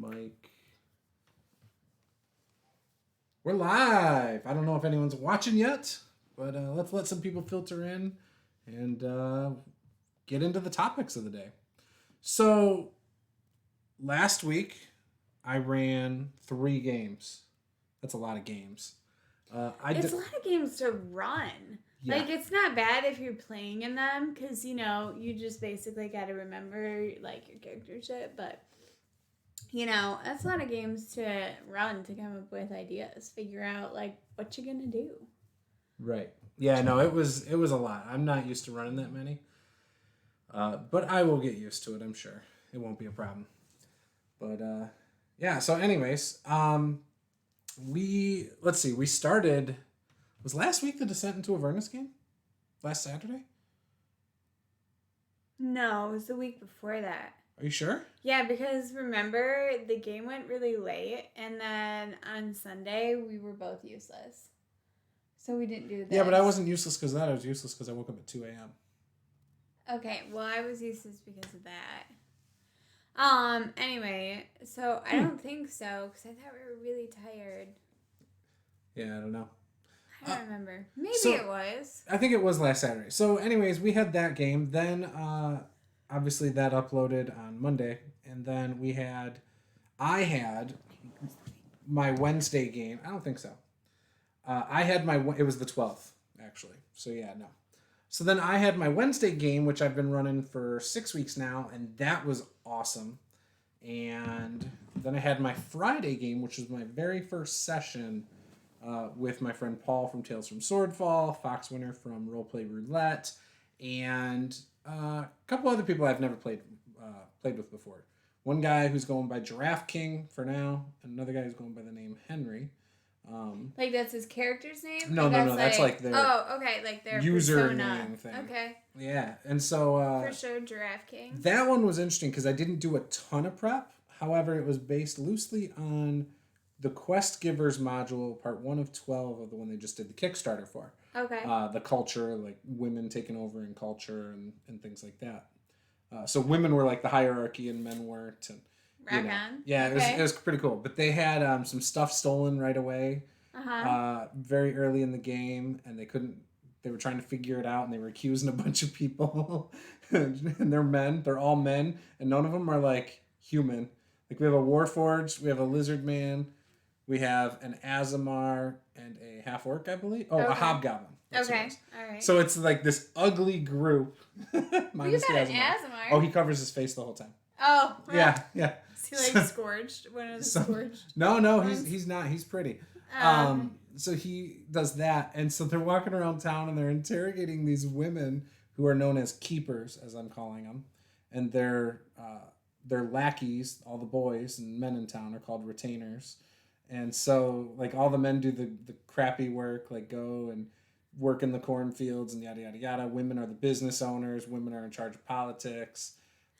mic. We're live. I don't know if anyone's watching yet, but let's let some people filter in and get into the topics of the day. So, last week, I ran 3 games. That's a lot of games. It's a lot of games to run. Yeah. Like, it's not bad if you're playing in them, because, you know, you just basically got to remember, like, your character shit, but, you know, that's a lot of games to run to come up with ideas, figure out, like, what you're gonna do. Right. Yeah, no, it was a lot. I'm not used to running that many, but I will get used to it, I'm sure. It won't be a problem. But, yeah, so anyways, we started... Was last week the Descent into Avernus game? Last Saturday? No, it was the week before that. Are you sure? Yeah, because remember, the game went really late, and then on Sunday, we were both useless. So we didn't do this. Yeah, but I wasn't useless because of that. I was useless because I woke up at 2 a.m. Okay, well, I was useless because of that. Anyway, so I don't think so, because I thought we were really tired. Yeah, I don't know. I don't remember. Maybe it was. I think it was last Saturday. So anyways, we had that game. Then obviously that uploaded on Monday. And then I had my Wednesday game. I don't think so. It was the 12th, actually. So yeah, no. So then I had my Wednesday game, which I've been running for 6 weeks now. And that was awesome. And then I had my Friday game, which was my very first session with my friend Paul from Tales from Swordfall, Fox Winter from Roleplay Roulette, and a couple other people I've never played with before. One guy who's going by Giraffe King for now, and another guy who's going by the name Henry. Like that's his character's name? No, that's like their like their username thing. Okay. Yeah, and so for sure, Giraffe King. That one was interesting because I didn't do a ton of prep. However, it was based loosely on the Quest Givers module, part 1 of 12 of the one they just did the Kickstarter for. Okay. The culture, like women taking over in culture and things like that. So women were like the hierarchy and men weren't. And, Rock on. Yeah, okay. It was pretty cool. But they had some stuff stolen right away. Very early in the game, and they were trying to figure it out, and they were accusing a bunch of people. And they're men. They're all men, and none of them are like human. Like we have a Warforged, we have a Lizard Man, we have an Azamar and a half-orc, I believe. Oh, okay. A Hobgoblin. Okay, all right. So it's like this ugly group. Minus you got an Azamar. Oh, he covers his face the whole time. Oh. Yeah. Is he like scourged? One of the scourged? No, he's not. He's pretty. So he does that, and so they're walking around town and they're interrogating these women who are known as keepers, as I'm calling them, and they're lackeys. All the boys and men in town are called retainers. And so, like, all the men do the crappy work, like go and work in the cornfields and yada, yada, yada. Women are the business owners. Women are in charge of politics.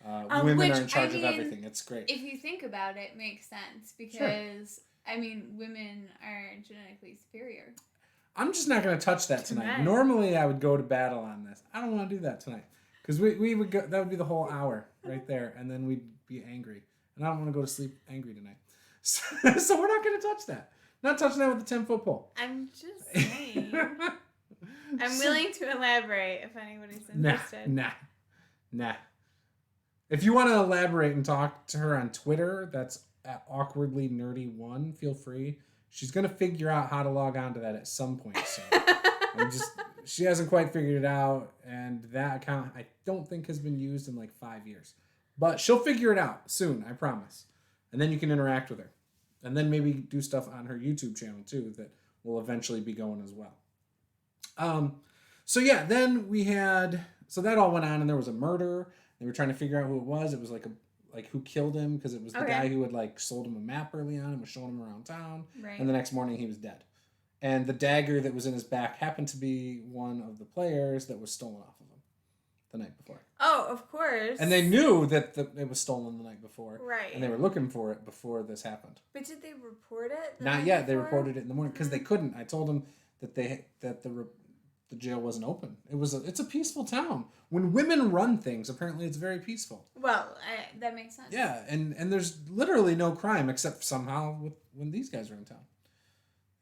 Women are in charge of everything. It's great. If you think about it, it makes sense because, sure. I mean, women are genetically superior. I'm just not going to touch that tonight. Men. Normally, I would go to battle on this. I don't want to do that tonight because we would go. That would be the whole hour right there, and then we'd be angry. And I don't want to go to sleep angry tonight. So we're not going to touch that. Not touching that with a 10-foot pole. I'm just saying. I'm willing to elaborate if anybody's interested. Nah. If you want to elaborate and talk to her on Twitter, that's at awkwardlynerdy1. Feel free. She's going to figure out how to log on to that at some point. So she hasn't quite figured it out. And that account, I don't think has been used in like 5 years. But she'll figure it out soon, I promise. And then you can interact with her. And then maybe do stuff on her YouTube channel, too, that will eventually be going as well. So, yeah, then we had... So that all went on, and there was a murder. They were trying to figure out who it was. It was like who killed him, because it was the guy who had, like, sold him a map early on and was showing him around town. Right. And the next morning, he was dead. And the dagger that was in his back happened to be one of the players that was stolen off of him the night before. Oh, of course. And they knew that it was stolen the night before. Right. And they were looking for it before this happened. But did they report it? Not yet. They reported it in the morning because they couldn't. I told them that the jail wasn't open. It's a peaceful town. When women run things, apparently it's very peaceful. Well, that makes sense. Yeah, and there's literally no crime except somehow when these guys are in town.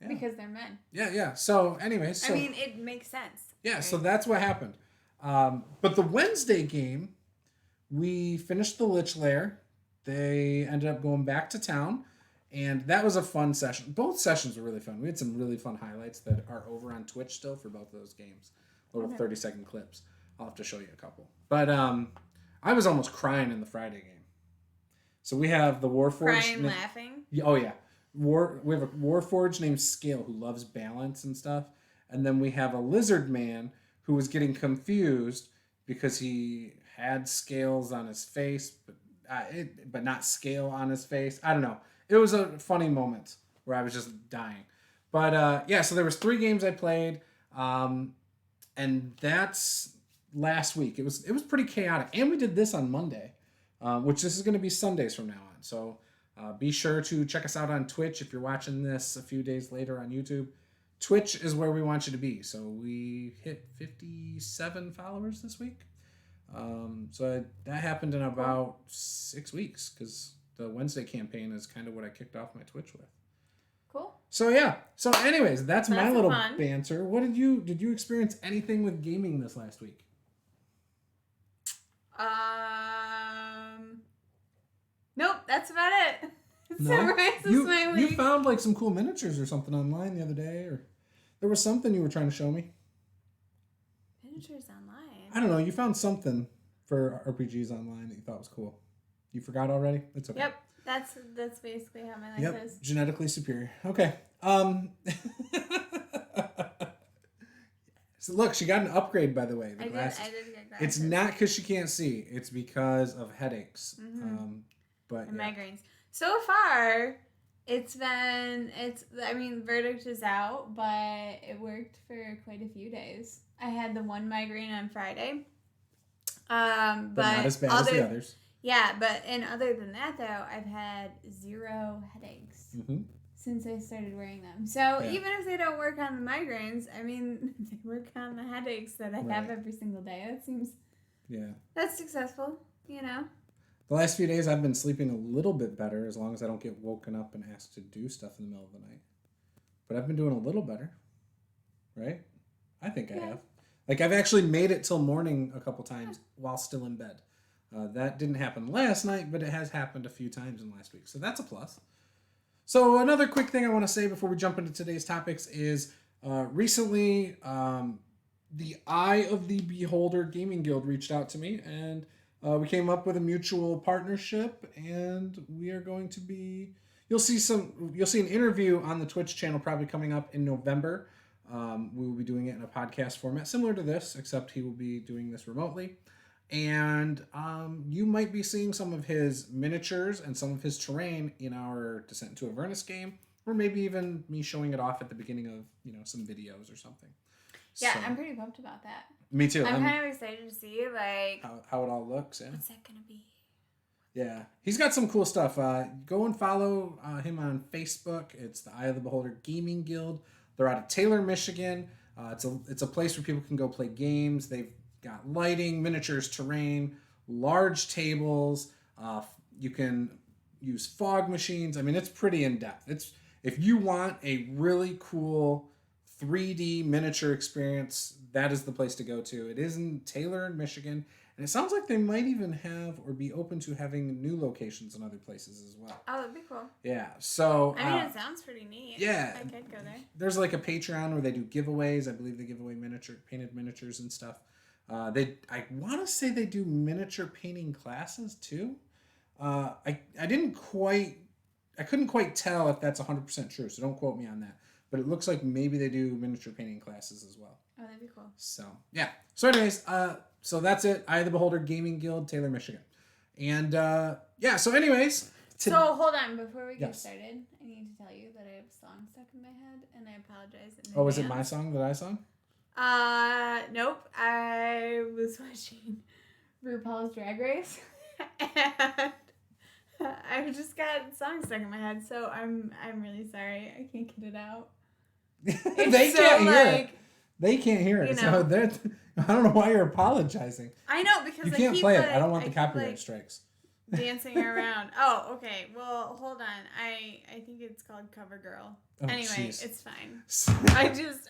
Yeah. Because they're men. Yeah. So, anyways. I mean, it makes sense. Yeah, right? so that's what happened. But the Wednesday game, we finished the Lich Lair. They ended up going back to town. And that was a fun session. Both sessions were really fun. We had some really fun highlights that are over on Twitch still for both of those games. Little 30-second clips. I'll have to show you a couple. But I was almost crying in the Friday game. So we have the Warforged... Crying, laughing? Oh, yeah. We have a Warforged named Scale who loves balance and stuff. And then we have a Lizard Man who was getting confused because he had scales on his face, but not scale on his face. I don't know. It was a funny moment where I was just dying. But so there was 3 games I played, and that's last week. It was pretty chaotic, and we did this on Monday, which this is going to be Sundays from now on. So be sure to check us out on Twitch if you're watching this a few days later on YouTube. Twitch is where we want you to be. So we hit 57 followers this week. So that happened in about 6 weeks because the Wednesday campaign is kind of what I kicked off my Twitch with. Cool. So yeah. So anyways, that's my little banter. What did you experience anything with gaming this last week? Nope, that's about it. No? You found like some cool miniatures or something online the other day, or there was something you were trying to show me. Miniatures online? I don't know. You found something for RPGs online that you thought was cool. You forgot already? It's okay. Yep. That's basically how my life is. Genetically superior. Okay. So look, she got an upgrade, by the way. The glasses. I did get glasses. It's not because she can't see. It's because of headaches. Mm-hmm. And migraines. So far, verdict is out, but it worked for quite a few days. I had the one migraine on Friday. But not as bad as the others. Yeah, and other than that, though, I've had 0 headaches since I started wearing them. So even if they don't work on the migraines, I mean, they work on the headaches that I have every single day. That seems... Yeah. That's successful, you know? The last few days, I've been sleeping a little bit better as long as I don't get woken up and asked to do stuff in the middle of the night. But I've been doing a little better, right? I think I have. Like, I've actually made it till morning a couple times while still in bed. That didn't happen last night, but it has happened a few times in last week. So that's a plus. So another quick thing I want to say before we jump into today's topics is recently the Eye of the Beholder Gaming Guild reached out to me, and we came up with a mutual partnership, and we are going to be... You'll see an interview on the Twitch channel probably coming up in November. We will be doing it in a podcast format similar to this, except he will be doing this remotely. And you might be seeing some of his miniatures and some of his terrain in our Descent into Avernus game, or maybe even me showing it off at the beginning of some videos or something. Yeah, so, I'm pretty pumped about that. Me too. I'm kind of excited to see how it all looks. Yeah. What's that gonna be? Yeah, he's got some cool stuff. Go and follow him on Facebook. It's the Eye of the Beholder Gaming Guild. They're out of Taylor, Michigan. It's a place where people can go play games. They've got lighting, miniatures, terrain, large tables. You can use fog machines. I mean, it's pretty in depth. If you want a really cool 3D miniature experience, that is the place to go to. It is in Taylor, Michigan. And it sounds like they might even have or be open to having new locations in other places as well. Oh, that'd be cool. Yeah, so... it sounds pretty neat. Yeah. I could go there. There's like a Patreon where they do giveaways. I believe they give away painted miniatures and stuff. I want to say they do miniature painting classes too. I couldn't quite tell if that's 100% true, so don't quote me on that. But it looks like maybe they do miniature painting classes as well. Oh, that'd be cool. So, yeah. So anyways, so that's it. Eye of the Beholder Gaming Guild, Taylor, Michigan. And, so anyways. So, hold on. Before we get started, I need to tell you that I have a song stuck in my head, and I apologize in advance. Is it my song that I sung? Nope. I was watching RuPaul's Drag Race, and I just got songs stuck in my head, so I'm really sorry. I can't get it out. They can't hear it. They can't hear it. So I don't know why you're apologizing. I know, because you can't play it. I don't want the copyright strikes. Dancing around. Oh, okay. Well, hold on. I think it's called Cover Girl. Oh, anyway, geez. it's fine.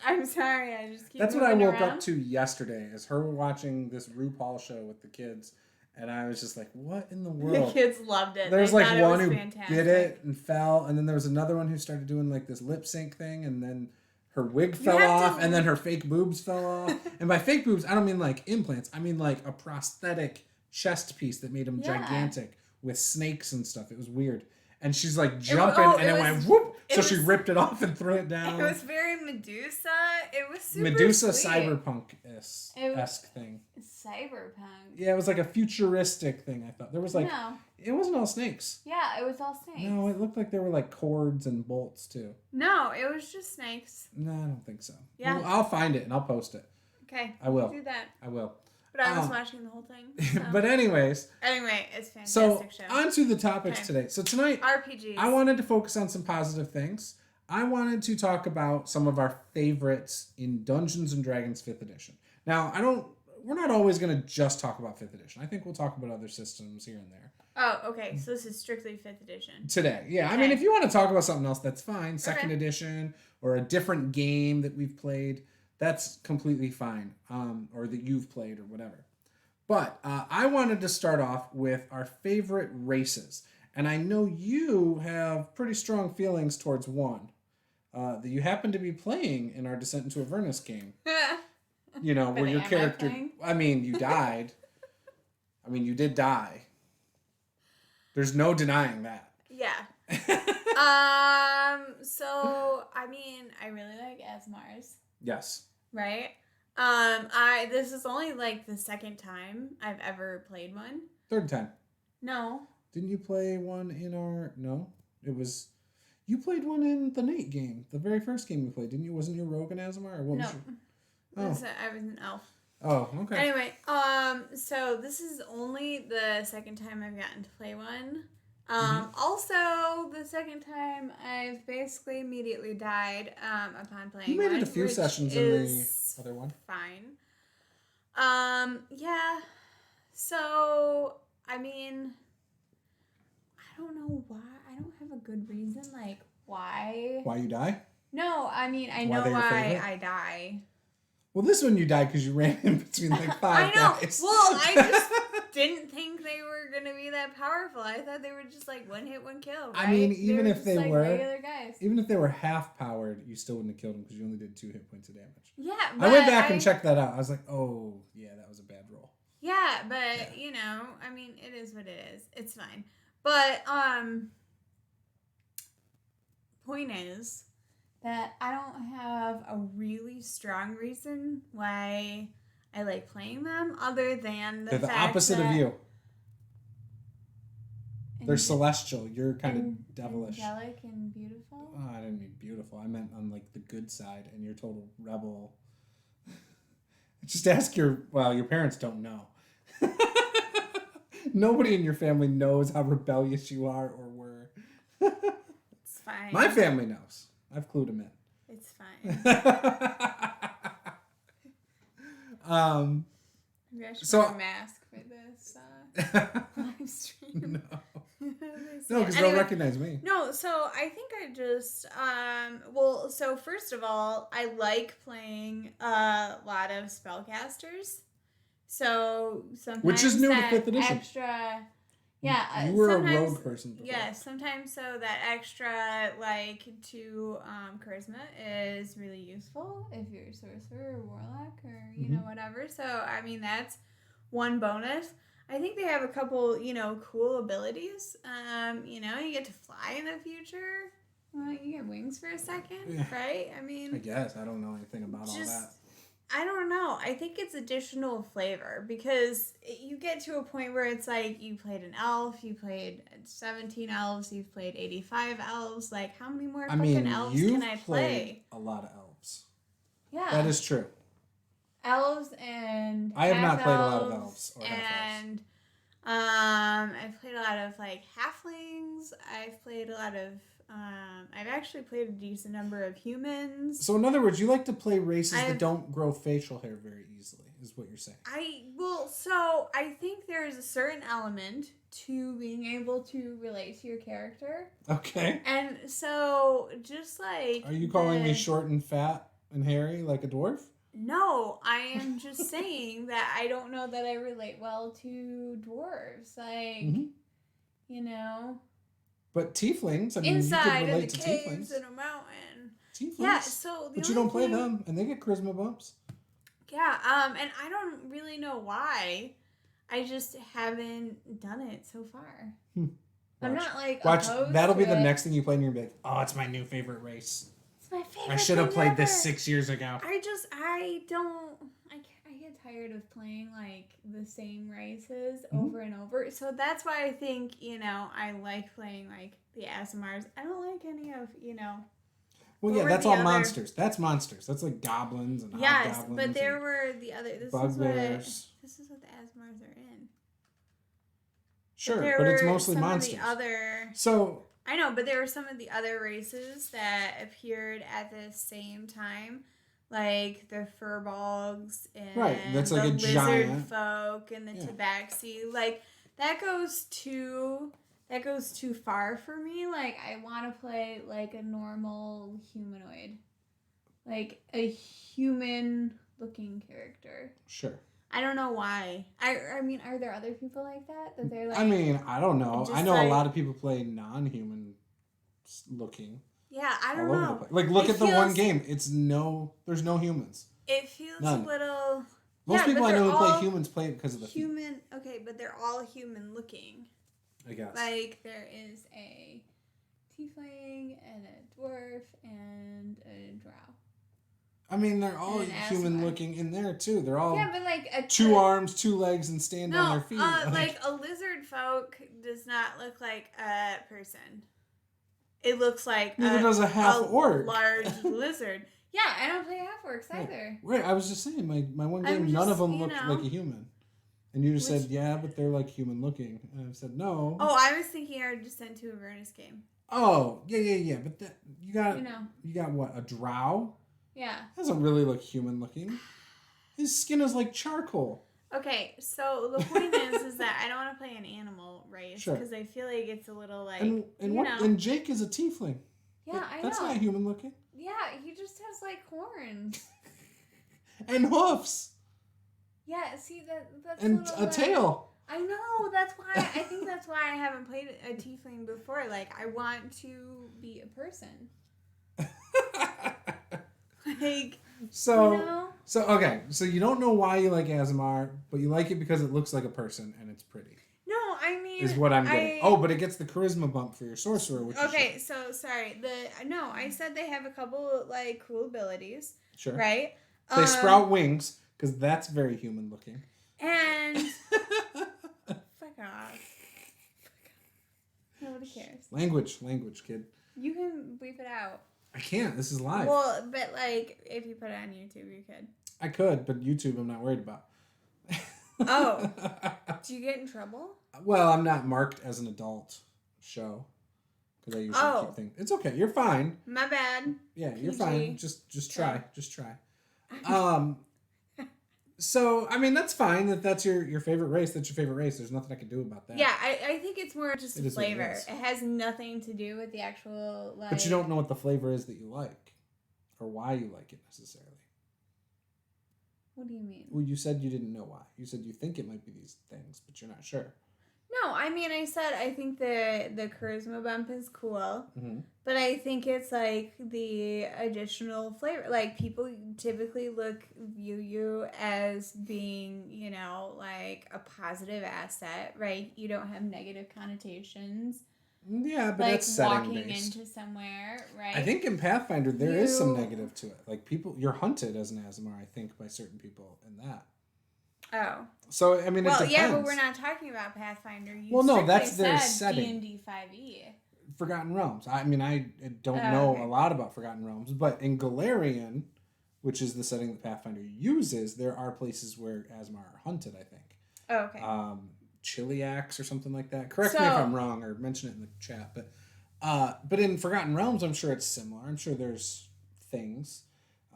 I'm sorry. I just keep That's what I woke around. up to yesterday, is her watching this RuPaul show with the kids. And I was just like, what in the world? The kids loved it. There was like one who fantastic. did it and fell. And then there was another one who started doing like this lip sync thing. And then her wig fell off. And then her fake boobs fell off. And by fake boobs, I don't mean like implants. I mean like a prosthetic chest piece that made them gigantic with snakes and stuff. It was weird. And she's like jumping and it went whoop. So she ripped it off and threw it down. It was very Medusa. It was super Medusa sweet. cyberpunk-esque thing. Cyberpunk. Yeah, it was like a futuristic thing, I thought. There was like... No. It wasn't all snakes. Yeah, it was all snakes. No, it looked like there were like cords and bolts too. No, it was just snakes. No, I don't think so. Yeah. Well, I'll find it and I'll post it. Okay. I will. Do that. I will. But I was watching the whole thing. So. But anyways. Anyway, it's a fantastic show. So, on to the topics today. So tonight, RPGs. I wanted to focus on some positive things. I wanted to talk about some of our favorites in Dungeons & Dragons 5th edition. Now, we're not always going to just talk about 5th edition. I think we'll talk about other systems here and there. Oh, okay. So this is strictly 5th edition. Today. Yeah. Okay. I mean, if you want to talk about something else, that's fine. 2nd edition or a different game that we've played, that's completely fine. Or that you've played or whatever. But I wanted to start off with our favorite races. And I know you have pretty strong feelings towards one that you happen to be playing in our Descent into Avernus game. You know, where your character... I mean, you died. I mean, you did die. There's no denying that. Yeah. So, I mean, I really like Asmar's. Yes. Right? This is only like the second time I've ever played one. Third time. No. Didn't you play one in our... No? It was... You played one in the Nate game. The very first game we played, didn't you? Wasn't your Rogue an Asmar? Or what was your... Oh. I was an elf. Oh, okay. Anyway, so this is only the second time I've gotten to play one. Also, the second time I've basically immediately died upon playing. You made it a few sessions in the other one. Fine. Yeah. So, I mean, I don't know why. I don't have a good reason, like, why. Why you die? No, I mean, I know why I die. Well, this one you died because you ran in between like five guys. Well, I just didn't think they were going to be that powerful. I thought they were just like one hit, one kill, right? I mean, even if they like were regular guys. Even if they were half powered, you still wouldn't have killed them because you only did 2 hit points of damage. Yeah, but I went back and checked that out. I was like, oh, yeah, that was a bad roll. Yeah, but, you know, I mean, it is what it is. It's fine. But, point is that I don't have a really strong reason why I like playing them other than the fact They're the opposite of you. They're celestial. You're kind of devilish. Angelic and beautiful? Oh, I didn't mean beautiful. I meant on like the good side, and you're total rebel. Just ask your parents don't know. Nobody in your family knows how rebellious you are or were. It's fine. My family knows. I've clued them in. It's fine. Maybe I should wear a mask for this live stream. No, because they'll recognize me. No, so I think I just, so first of all, I like playing a lot of spellcasters. So sometimes which is new to 5th edition. Extra, yeah. You were a rogue person before. Yeah, sometimes so that extra, like, 2 charisma is really useful if you're a sorcerer or warlock or, you know, whatever. So, I mean, that's one bonus. I think they have a couple, you know, cool abilities. You know, you get to fly in the future. Well, you get wings for a second, right? I mean... I guess. I don't know anything about all that. I don't know. I think it's additional flavor because you get to a point where it's like you played an elf, you played 17 elves, you've played 85 elves. Like, how many more fucking elves can I play? A lot of elves. Yeah. That is true. Elves and I have not played a lot of elves or and I've played a lot of like halflings. I've played a lot of I've actually played a decent number of humans. So in other words, you like to play races that don't grow facial hair very easily, is what you're saying. So I think there is a certain element to being able to relate to your character. Okay. And so just like... Are you calling me short and fat and hairy like a dwarf? No, I am just saying that I don't know that I relate well to dwarves. Like, you know... But tieflings, I mean, inside you could relate in the to caves tieflings. in a mountain. Tieflings. Yeah, so but you don't play them, and they get charisma bumps. Yeah, and I don't really know why. I just haven't done it so far. I'm not like opposed that'll be to the it. next thing you play, and you'll be like, "Oh, it's my new favorite race. It's my favorite. I should have played ever. this 6 years ago." I get tired of playing like the same races over and over. So that's why I think, I like playing like the Asimars. I don't like any of, Well, yeah, that's all monsters. That's monsters. That's like goblins and hobgoblins. Yes, but there were the other... bugbears. This is what the Asimars are in. Sure, but it's mostly monsters. So... I know, but there were some of the other races that appeared at the same time. Like the furbolgs and that's like the a lizard giant folk and the tabaxi. Like that goes too far for me. Like I want to play like a normal humanoid, like a human looking character. Sure. I don't know why. I mean, are there other people like that they're like? I mean, I don't know. I know like, a lot of people play non-human looking. Yeah, I don't know. Like, look at the one game. There's no humans. It feels None. a little... Most people I know who play humans play it because of the human. Okay, but they're all human looking. I guess. Like, there is a tiefling and a dwarf and a drow. I mean, they're all human looking in there, too. They're all but like two arms, 2 legs, and stand on their feet. Like a lizard folk does not look like a person. It looks like neither does a half-orc. Large lizard. Yeah, I don't play half-orcs either. Right, I was just saying, my one game, none of them looked like a human. And you just said, yeah, but they're like human-looking. And I said, no. Oh, I was thinking our Descent to Avernus game. Oh, yeah. But you got what, a drow? Yeah. Doesn't really look human-looking. His skin is like charcoal. Okay, so the point is that I don't want to play an animal race because I feel like it's a little like and Jake is a tiefling. Yeah, I know. That's not human looking. Yeah, he just has like horns and hoofs. Yeah, see that's and a tail. I know. That's why I think that's why I haven't played a tiefling before. Like I want to be a person. Like. So okay. So you don't know why you like Aasimar, but you like it because it looks like a person and it's pretty. No, I mean is what I'm getting. But it gets the charisma bump for your sorcerer. Which okay. So sorry. I said they have a couple like cool abilities. Sure. Right. They sprout wings because that's very human looking. And fuck off. Nobody cares. Language, kid. You can bleep it out. I can't. This is live. Well, but like, if you put it on YouTube, you could. I could, but YouTube I'm not worried about. Oh. Do you get in trouble? Well, I'm not marked as an adult show. Because I usually keep things... It's okay. You're fine. My bad. Yeah, PG. You're fine. Just try. Just try. So, I mean, that's fine. That's your favorite race. That's your favorite race. There's nothing I can do about that. Yeah, I think it's more just a flavor. It has nothing to do with the actual, like... But you don't know what the flavor is that you like. Or why you like it, necessarily. What do you mean? Well, you said you didn't know why. You said you think it might be these things, but you're not sure. No, I mean, I said I think the charisma bump is cool, but I think it's like the additional flavor. Like people typically view you as being, like a positive asset, right? You don't have negative connotations. Yeah, but like that's setting walking based. Into somewhere, right? I think in Pathfinder there is some negative to it. Like you're hunted as an Aasimar, I think, by certain people in that. Oh. So, I mean, it depends. Yeah, but we're not talking about Pathfinder. That's their setting. D&D 5e. Forgotten Realms. I mean, I don't know a lot about Forgotten Realms, but in Galarian, which is the setting that Pathfinder uses, there are places where Aasimar are hunted, I think. Oh, okay. Chiliacs or something like that. Correct me if I'm wrong or mention it in the chat, but But in Forgotten Realms, I'm sure it's similar. I'm sure there's things.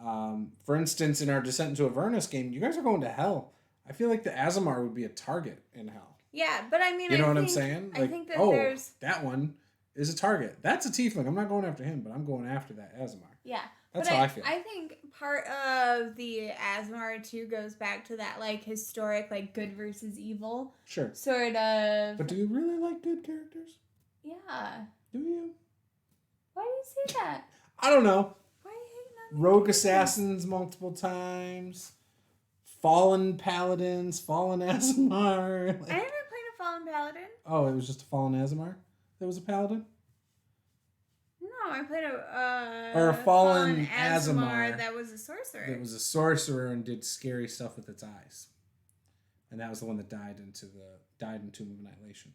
For instance, in our Descent into Avernus game, you guys are going to hell. I feel like the Azamar would be a target in hell. Yeah, but I mean, you know what I'm saying? Like, I think that there's that one is a target. That's a tiefling. I'm not going after him, but I'm going after that Azamar. Yeah, that's how I feel. I think part of the Azamar too goes back to that like historic like good versus evil. Sure. Sort of. But do you really like good characters? Yeah. Do you? Why do you say that? I don't know. Why are you hating on me? Rogue assassins multiple times. Fallen paladins, fallen Azamar. I never played a fallen paladin. Oh, it was just a fallen Azamar that was a paladin? No, I played a fallen Azamar that was a sorcerer. It was a sorcerer and did scary stuff with its eyes. And that was the one that died in Tomb of Annihilation.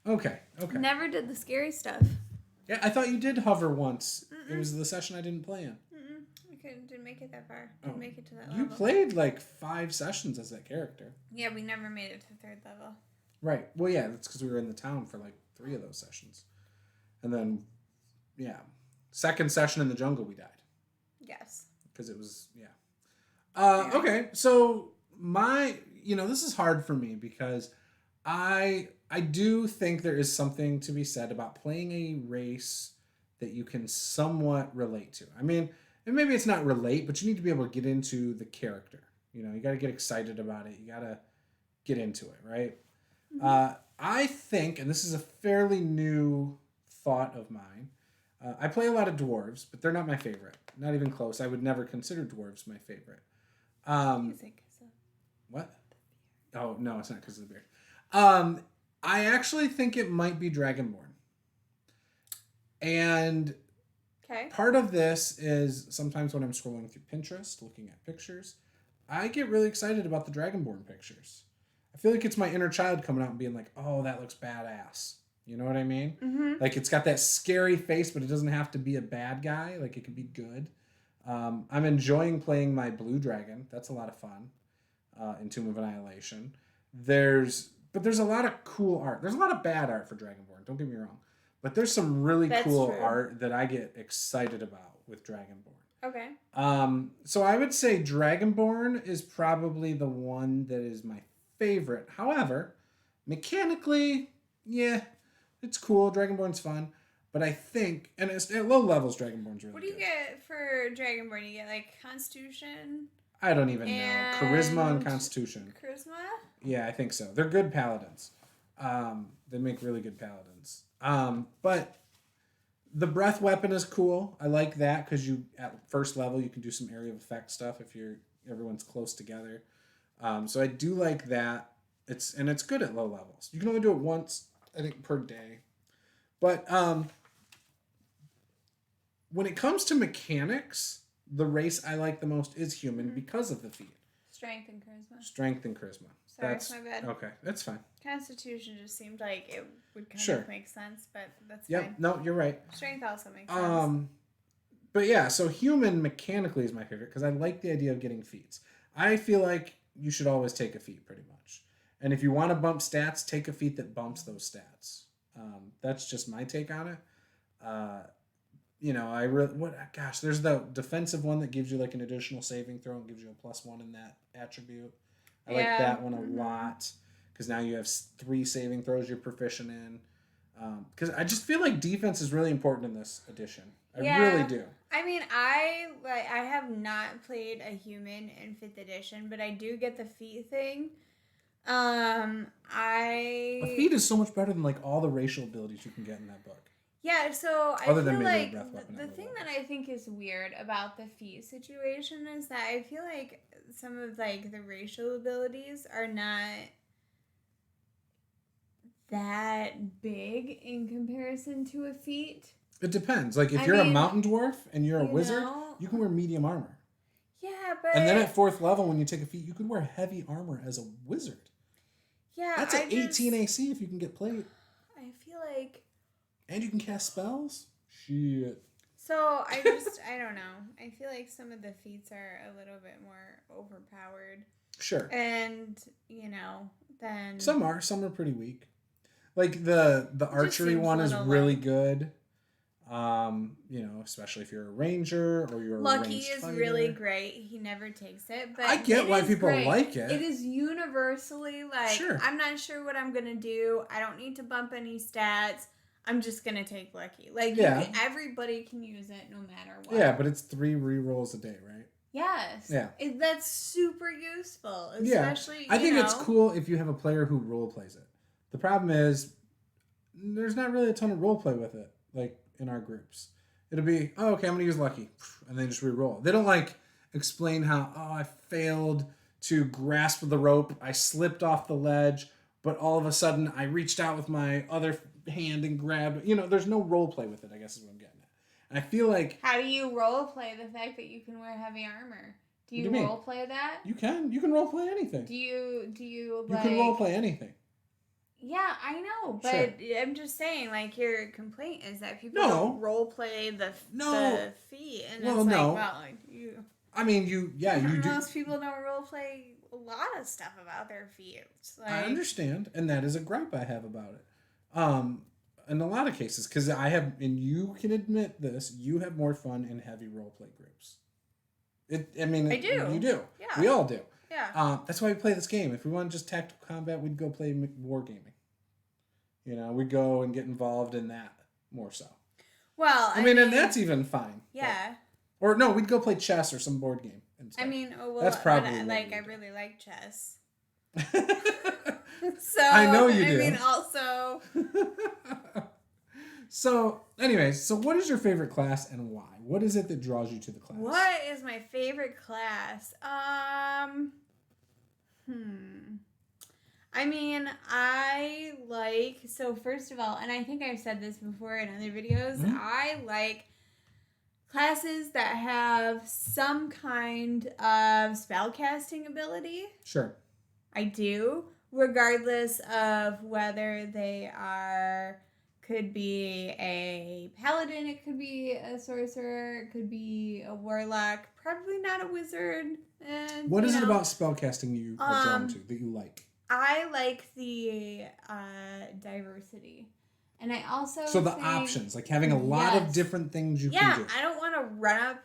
Okay. Never did the scary stuff. Yeah, I thought you did hover once. Mm-mm. It was the session I didn't play in. Didn't make it that far. Didn't make it to that level. You played like 5 sessions as that character. Yeah, we never made it to 3rd level. Right. Well, yeah, that's because we were in the town for like 3 of those sessions. And then, yeah, 2nd session in the jungle, we died. Yes. Because it was, yeah. Okay, so this is hard for me because I do think there is something to be said about playing a race that you can somewhat relate to. I mean, and maybe it's not relate, but you need to be able to get into the character. You got to get excited about it. You got to get into it, right? Mm-hmm. I think, and this is a fairly new thought of mine, I play a lot of dwarves, but they're not my favorite. Not even close. I would never consider dwarves my favorite. What? Oh, no, it's not because of the beard. I actually think it might be Dragonborn. And part of this is sometimes when I'm scrolling through Pinterest, looking at pictures, I get really excited about the Dragonborn pictures. I feel like it's my inner child coming out and being like, oh, that looks badass. You know what I mean? Mm-hmm. Like, it's got that scary face, but it doesn't have to be a bad guy. Like, it can be good. I'm enjoying playing my blue dragon. That's a lot of fun in Tomb of Annihilation. But there's a lot of cool art. There's a lot of bad art for Dragonborn. Don't get me wrong. But there's some really cool art that I get excited about with Dragonborn. Okay. So I would say Dragonborn is probably the one that is my favorite. However, mechanically, yeah, it's cool. Dragonborn's fun. But I think, and it's, at low levels, Dragonborn's really good. What do you get for Dragonborn? You get, like, Constitution? I don't even know. Charisma and Constitution. Charisma? Yeah, I think so. They're good paladins. They make really good paladins. But the breath weapon is cool. I like that because at first level you can do some area of effect stuff if everyone's close together. So I do like that. It's good at low levels. You can only do it once, I think, per day. But when it comes to mechanics, the race I like the most is human because of the feat. Strength and charisma. Sorry, my bad. Okay, that's fine. Constitution just seemed like it would kind of make sense, but that's fine. Yep, no, you're right. Strength also makes sense. But yeah, so human mechanically is my favorite because I like the idea of getting feats. I feel like you should always take a feat pretty much. And if you want to bump stats, take a feat that bumps those stats. That's just my take on it. There's the defensive one that gives you like an additional saving throw and gives you a +1 in that attribute. I like that one a lot because now you have 3 saving throws you're proficient in. Because I just feel like defense is really important in this edition. I really do. I mean, I have not played a human in 5th edition, but I do get the feat thing. A feat is so much better than like all the racial abilities you can get in that book. Yeah, so I feel like the thing that I think is weird about the feat situation is that I feel like some of like the racial abilities are not that big in comparison to a feat. It depends. Like if you're a mountain dwarf and you're a wizard, you can wear medium armor. Yeah, but and then at 4th level when you take a feat, you can wear heavy armor as a wizard. Yeah, that's an 18 AC if you can get plate. I feel like. And you can cast spells? Shit. So, I don't know. I feel like some of the feats are a little bit more overpowered. Sure. And, then... Some are pretty weak. Like, the archery one is really good. Especially if you're a ranger or you're a Lucky ranged is fighter. really great. He never takes it, but I get why people like it. It is universally like, sure. I'm not sure what I'm gonna do. I don't need to bump any stats. I'm just gonna take Lucky. Like, everybody can use it no matter what. Yeah, but it's 3 rerolls a day, right? Yes. Yeah. That's super useful, especially. I think it's cool if you have a player who role plays it. The problem is, there's not really a ton of role play with it, like in our groups. It'll be, I'm going to use Lucky, and then just re-roll. They don't explain how, I failed to grasp the rope, I slipped off the ledge, but all of a sudden I reached out with my other hand and grabbed. There's no role play with it, I guess is what I'm getting at. And I feel like... How do you role play the fact that you can wear heavy armor? Do you role play that? You can role play anything. Do you You can role play anything. Yeah, I know, but I'm just saying, your complaint is that people don't role play the feat, and I mean, you do. Most people don't role play a lot of stuff about their feet. I understand, and that is a gripe I have about it. In a lot of cases, because I have, and you can admit this, you have more fun in heavy role play groups. I do. You do. Yeah. We all do. Yeah. That's why we play this game. If we want just tactical combat, we'd go play wargaming. We'd go and get involved in that more so. Well, I mean, and that's even fine. Yeah. Or no, we'd go play chess or some board game instead. That's probably I really like chess. So I know you do. I mean, also. So, anyways, what is your favorite class and why? What is it that draws you to the class? What is my favorite class? First of all, and I think I've said this before in other videos, I like classes that have some kind of spellcasting ability. Sure. I do, regardless of whether they could be a paladin, it could be a sorcerer, it could be a warlock, probably not a wizard. And, what is it about spellcasting you are drawn to that you like? I like the diversity. And I also the options, having a lot of different things you can do. Yeah, I don't want to run up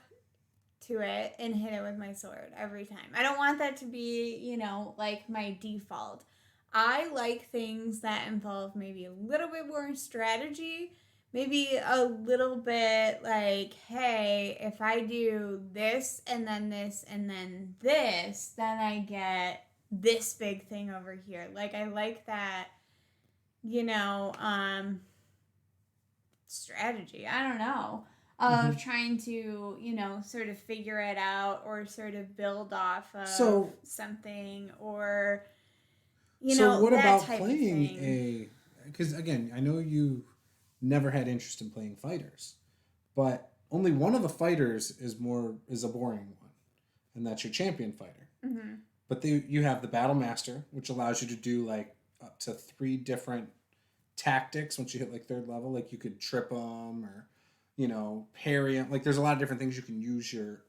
to it and hit it with my sword every time. I don't want that to be, my default. I like things that involve maybe a little bit more strategy, maybe a little bit hey, if I do this and then this and then this, then I get this big thing over here. I like that, strategy. I don't know. Of trying to, sort of figure it out or sort of build off of something or... So what about playing because again, I know you never had interest in playing fighters, but only one of the fighters is a boring one, and that's your champion fighter. Mm-hmm. But you have the battle master, which allows you to do up to 3 different tactics once you hit 3rd level. You could trip them or parry them. There's a lot of different things you can use your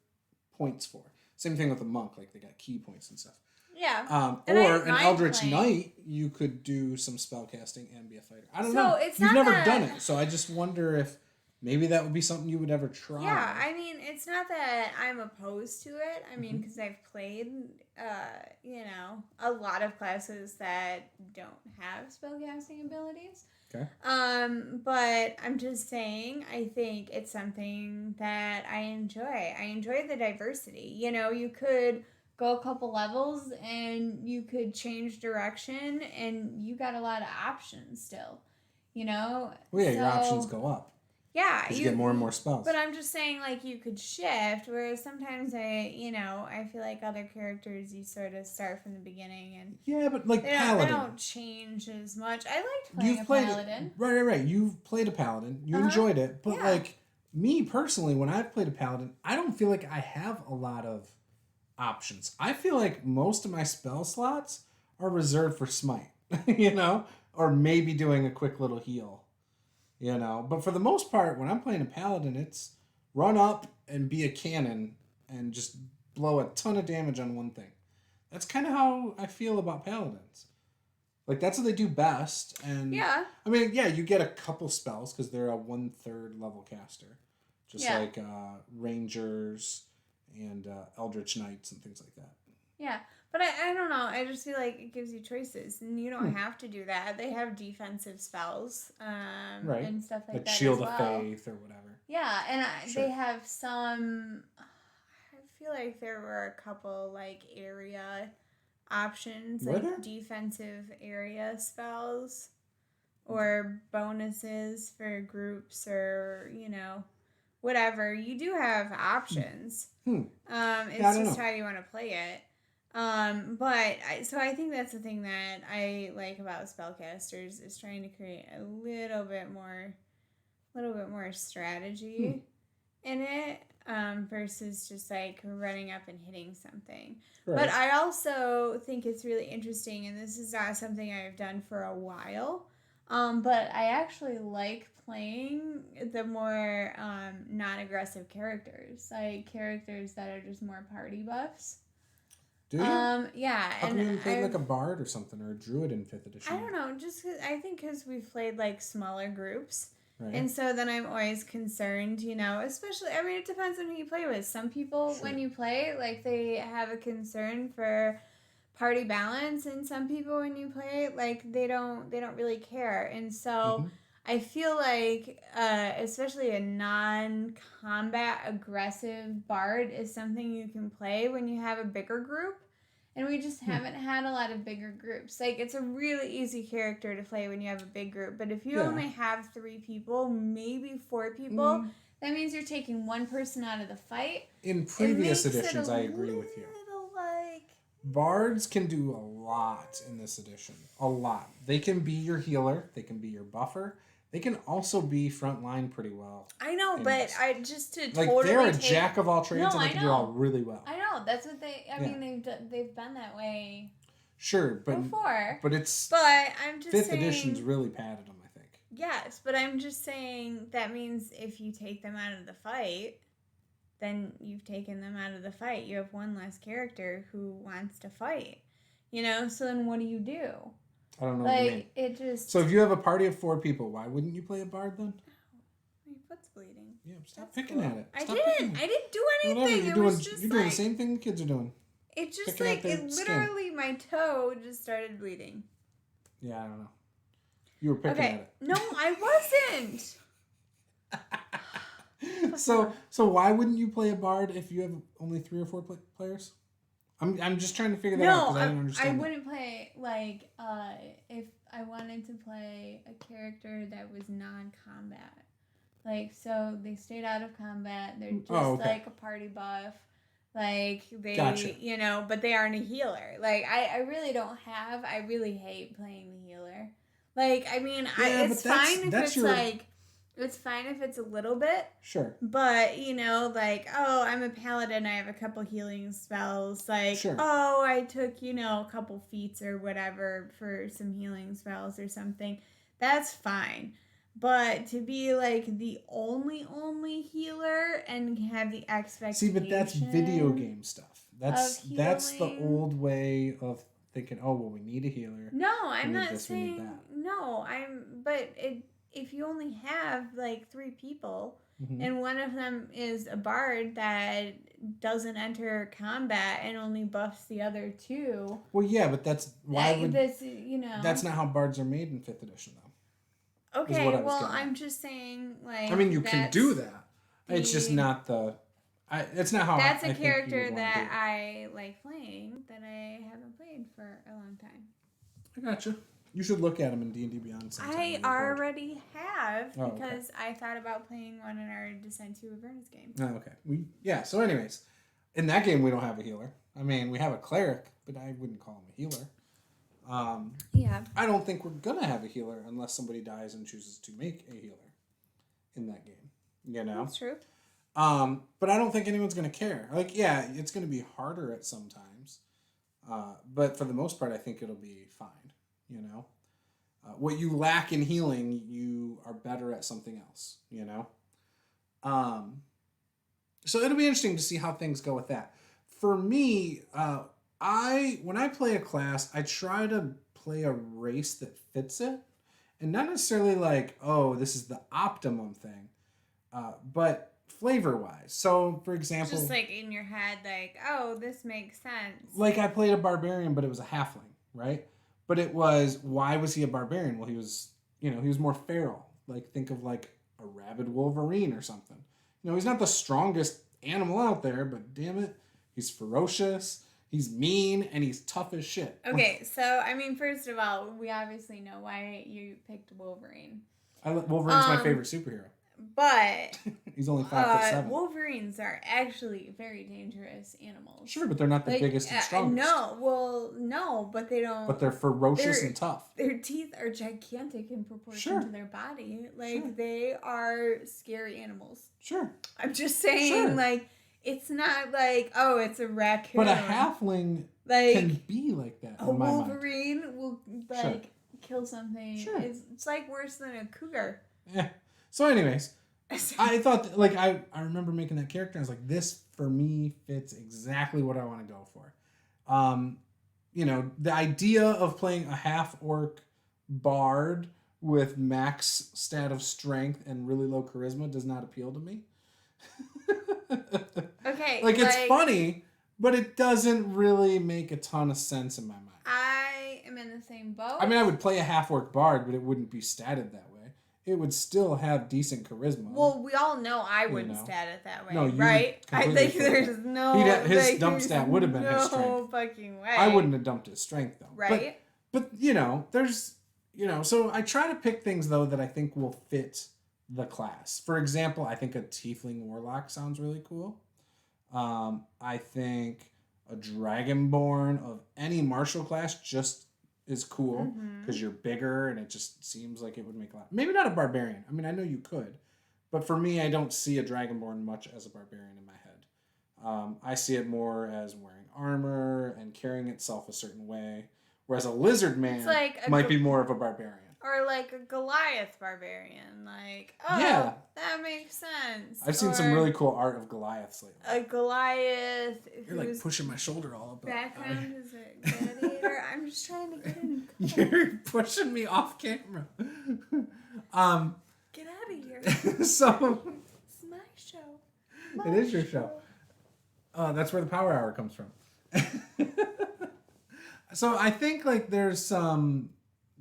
points for. Same thing with a monk. They got key points and stuff. Yeah. Or an Eldritch Knight, you could do some spellcasting and be a fighter. I don't know. You've never done it, so I just wonder if maybe that would be something you would ever try. Yeah, it's not that I'm opposed to it. Because I've played, a lot of classes that don't have spellcasting abilities. Okay. But I'm just saying, I think it's something that I enjoy. I enjoy the diversity. You could go a couple levels and you could change direction and you got a lot of options still, Well, yeah, your options go up. Yeah. You get more and more spells. But I'm just saying, you could shift, whereas sometimes I feel like other characters, you sort of start from the beginning and... Yeah, but Paladin. They don't change as much. I liked playing a Paladin. Right. You've played a Paladin. You enjoyed it. But, me personally, when I've played a Paladin, I don't feel like I have a lot of options. I feel like most of my spell slots are reserved for smite, or maybe doing a quick little heal, but for the most part, when I'm playing a paladin, it's run up and be a cannon and just blow a ton of damage on one thing. That's kind of how I feel about paladins. Like, that's what they do best. And yeah. I mean, yeah, you get a couple spells because they're a 1/3 level caster. Just like Rangers and Eldritch Knights and things like that. Yeah. But I don't know. I just feel like it gives you choices. And you don't have to do that. They have defensive spells right. and stuff like that Shield as well. of Faith or whatever. Yeah. And they have some... I feel like there were a couple, like, area options. Were like there? Defensive area spells. Or bonuses for groups or, you know... whatever, you do have options. It's just how you want to play it. So I think that's the thing that I like about spellcasters is trying to create a little bit more strategy in it, versus just like running up and hitting something. Right. But I also think it's really interesting, and this is not something I've done for a while. But I actually like playing the more non-aggressive characters, like characters that are just more party buffs. Do you? Yeah. How come you didn't play like a bard or something, or a druid in 5th edition? I don't know, just I think because we've played like smaller groups. Right. And so then I'm always concerned, you know, especially, I mean, it depends on who you play with. Some people, when you play, like, they have a concern for party balance, and some people when you play, like, they don't really care. And so I feel like especially a non-combat aggressive bard is something you can play when you have a bigger group, and we just haven't had a lot of bigger groups. Like, it's a really easy character to play when you have a big group, but if you only have 3 people, maybe 4 people, that means you're taking one person out of the fight. In previous editions, I agree with you. Bards can do a lot in this edition. A lot. They can be your healer. They can be your buffer. They can also be frontline pretty well. I know, but I just to like totally they're a jack of all trades, and they can do all really well. I know, that's what they. I mean, they've been that way. Sure, but before. But I'm just 5th edition's really padded them, I think. Yes, but I'm just saying that means if you take them out of the fight, then you've taken them out of the fight. You have one less character who wants to fight. You know, so then what do you do? I don't know what you mean. It just... So if you have a party of 4 people, why wouldn't you play a bard then? My foot's bleeding. Yeah, stop picking at it. I didn't do anything. Whatever. You're doing the same thing the kids are doing. It's just like, literally my toe just started bleeding. Yeah, I don't know. You were picking at it. No, I wasn't. So why wouldn't you play a bard if you have only 3 or 4 players? I'm just trying to figure that out because I don't understand. I wouldn't play if I wanted to play a character that was non-combat. Like, so they stayed out of combat. They're just like a party buff. Like, they, you know, but they aren't a healer. Like, I really don't have. I really hate playing the healer. Like, I mean, it's fine if it's like. It's fine if it's a little bit. Sure. But, you know, like, oh, I'm a paladin, I have a couple healing spells. Like, oh, I took, you know, a couple feats or whatever for some healing spells or something. That's fine. But to be, like, the only healer and have the expectation... See, but that's video game stuff. That's the old way of thinking, oh, well, we need a healer. No, I'm not saying... No, but if you only have like 3 people and one of them is a bard that doesn't enter combat and only buffs the other 2. Well, yeah, but that's why that's not how bards are made in 5th edition, though. Okay, well, I'm just saying, like, I mean, you can do that. It's just not the. It's not how. That's a character that I like playing that I haven't played for a long time. I gotcha. You should look at them in D&D Beyond sometime. I already have because I thought about playing one in our Descent to Avernus game. Oh, okay. So anyways, in that game we don't have a healer. I mean, we have a cleric, but I wouldn't call him a healer. Yeah. I don't think we're gonna have a healer unless somebody dies and chooses to make a healer in that game. You know? That's true. But I don't think anyone's gonna care. Like, yeah, it's gonna be harder at some times. But for the most part, I think it'll be fine. You know, what you lack in healing, you are better at something else, you know? So it'll be interesting to see how things go with that. For me, when I play a class, I try to play a race that fits it. And not necessarily like, oh, this is the optimum thing, but flavor-wise. So, for example... Just like in your head, like, oh, this makes sense. Like I played a barbarian, but it was a halfling, right? But it was, why was he a barbarian? Well, he was more feral. Like, think of like a rabid Wolverine or something. He's not the strongest animal out there, but damn it, he's ferocious. He's mean and he's tough as shit. Okay, so I mean, first of all, we obviously know why you picked Wolverine. Wolverine's my favorite superhero. But he's only 5'7". Wolverines are actually very dangerous animals. Sure, but they're not the biggest and strongest. No, but they don't. But they're ferocious and tough. Their teeth are gigantic in proportion to their body. Like they are scary animals. Sure. I'm just saying, like. It's not like, oh, it's a raccoon. But a halfling can be like that. A Wolverine will kill something. Sure. It's like worse than a cougar. Yeah. So anyways, I thought I remember making that character. I was like, this for me fits exactly what I want to go for. The idea of playing a half-orc bard with max stat of strength and really low charisma does not appeal to me. Okay. It's funny, but it doesn't really make a ton of sense in my mind. I am in the same boat. I mean, I would play a half-orc bard, but it wouldn't be statted that way. It would still have decent charisma. Well, we all know I wouldn't stat it that way, no, right? I think there's no... his dump stat would have been his strength. No fucking way. I wouldn't have dumped his strength, though. Right? But there's... so I try to pick things, though, that I think will fit the class. For example, I think a tiefling warlock sounds really cool. I think a dragonborn of any martial class just is cool because you're bigger and it just seems like it would make a lot. Maybe not a barbarian. I mean, I know you could, but for me, I don't see a dragonborn much as a barbarian in my head. I see it more as wearing armor and carrying itself a certain way, whereas a lizard man might be more of a barbarian. Or like a Goliath barbarian. Like, oh, that makes sense. I've seen some really cool art of Goliaths lately. A Goliath. You're like pushing my shoulder all up. Background is a gladiator. I'm just trying to get in. You're pushing me off camera. Get out of here. So. It's my show. It is your show. That's where the power hour comes from. So I think there's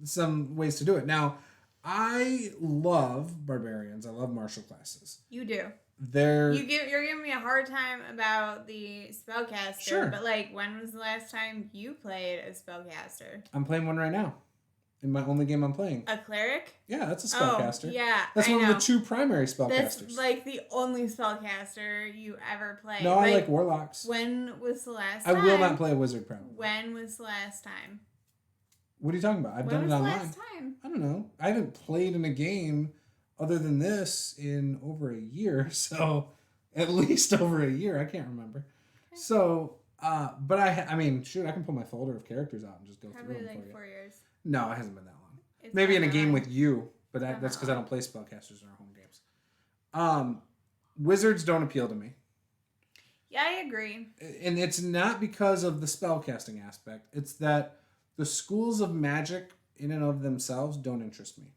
some ways to do it. Now, I love barbarians. I love martial classes. You do. You're giving me a hard time about the spellcaster. Sure. But when was the last time you played a spellcaster? I'm playing one right now. In my only game I'm playing. A cleric? Yeah, that's a spellcaster. Oh, yeah. That's one of the two primary spellcasters. That's the only spellcaster you ever played. No, I like warlocks. When was the last time? I will not play a wizard probably. When was the last time? What are you talking about? I've done it online. When was the last time? I don't know. I haven't played in a game other than this in over a year. So, at least over a year. I can't remember. Okay. So, but I mean, shoot, I can pull my folder of characters out and just go through them for you. Probably 4 years. No, it hasn't been that long. Maybe in a game with you, but that's because I don't play spellcasters in our home games. Wizards don't appeal to me. Yeah, I agree. And it's not because of the spellcasting aspect. It's that the schools of magic in and of themselves don't interest me.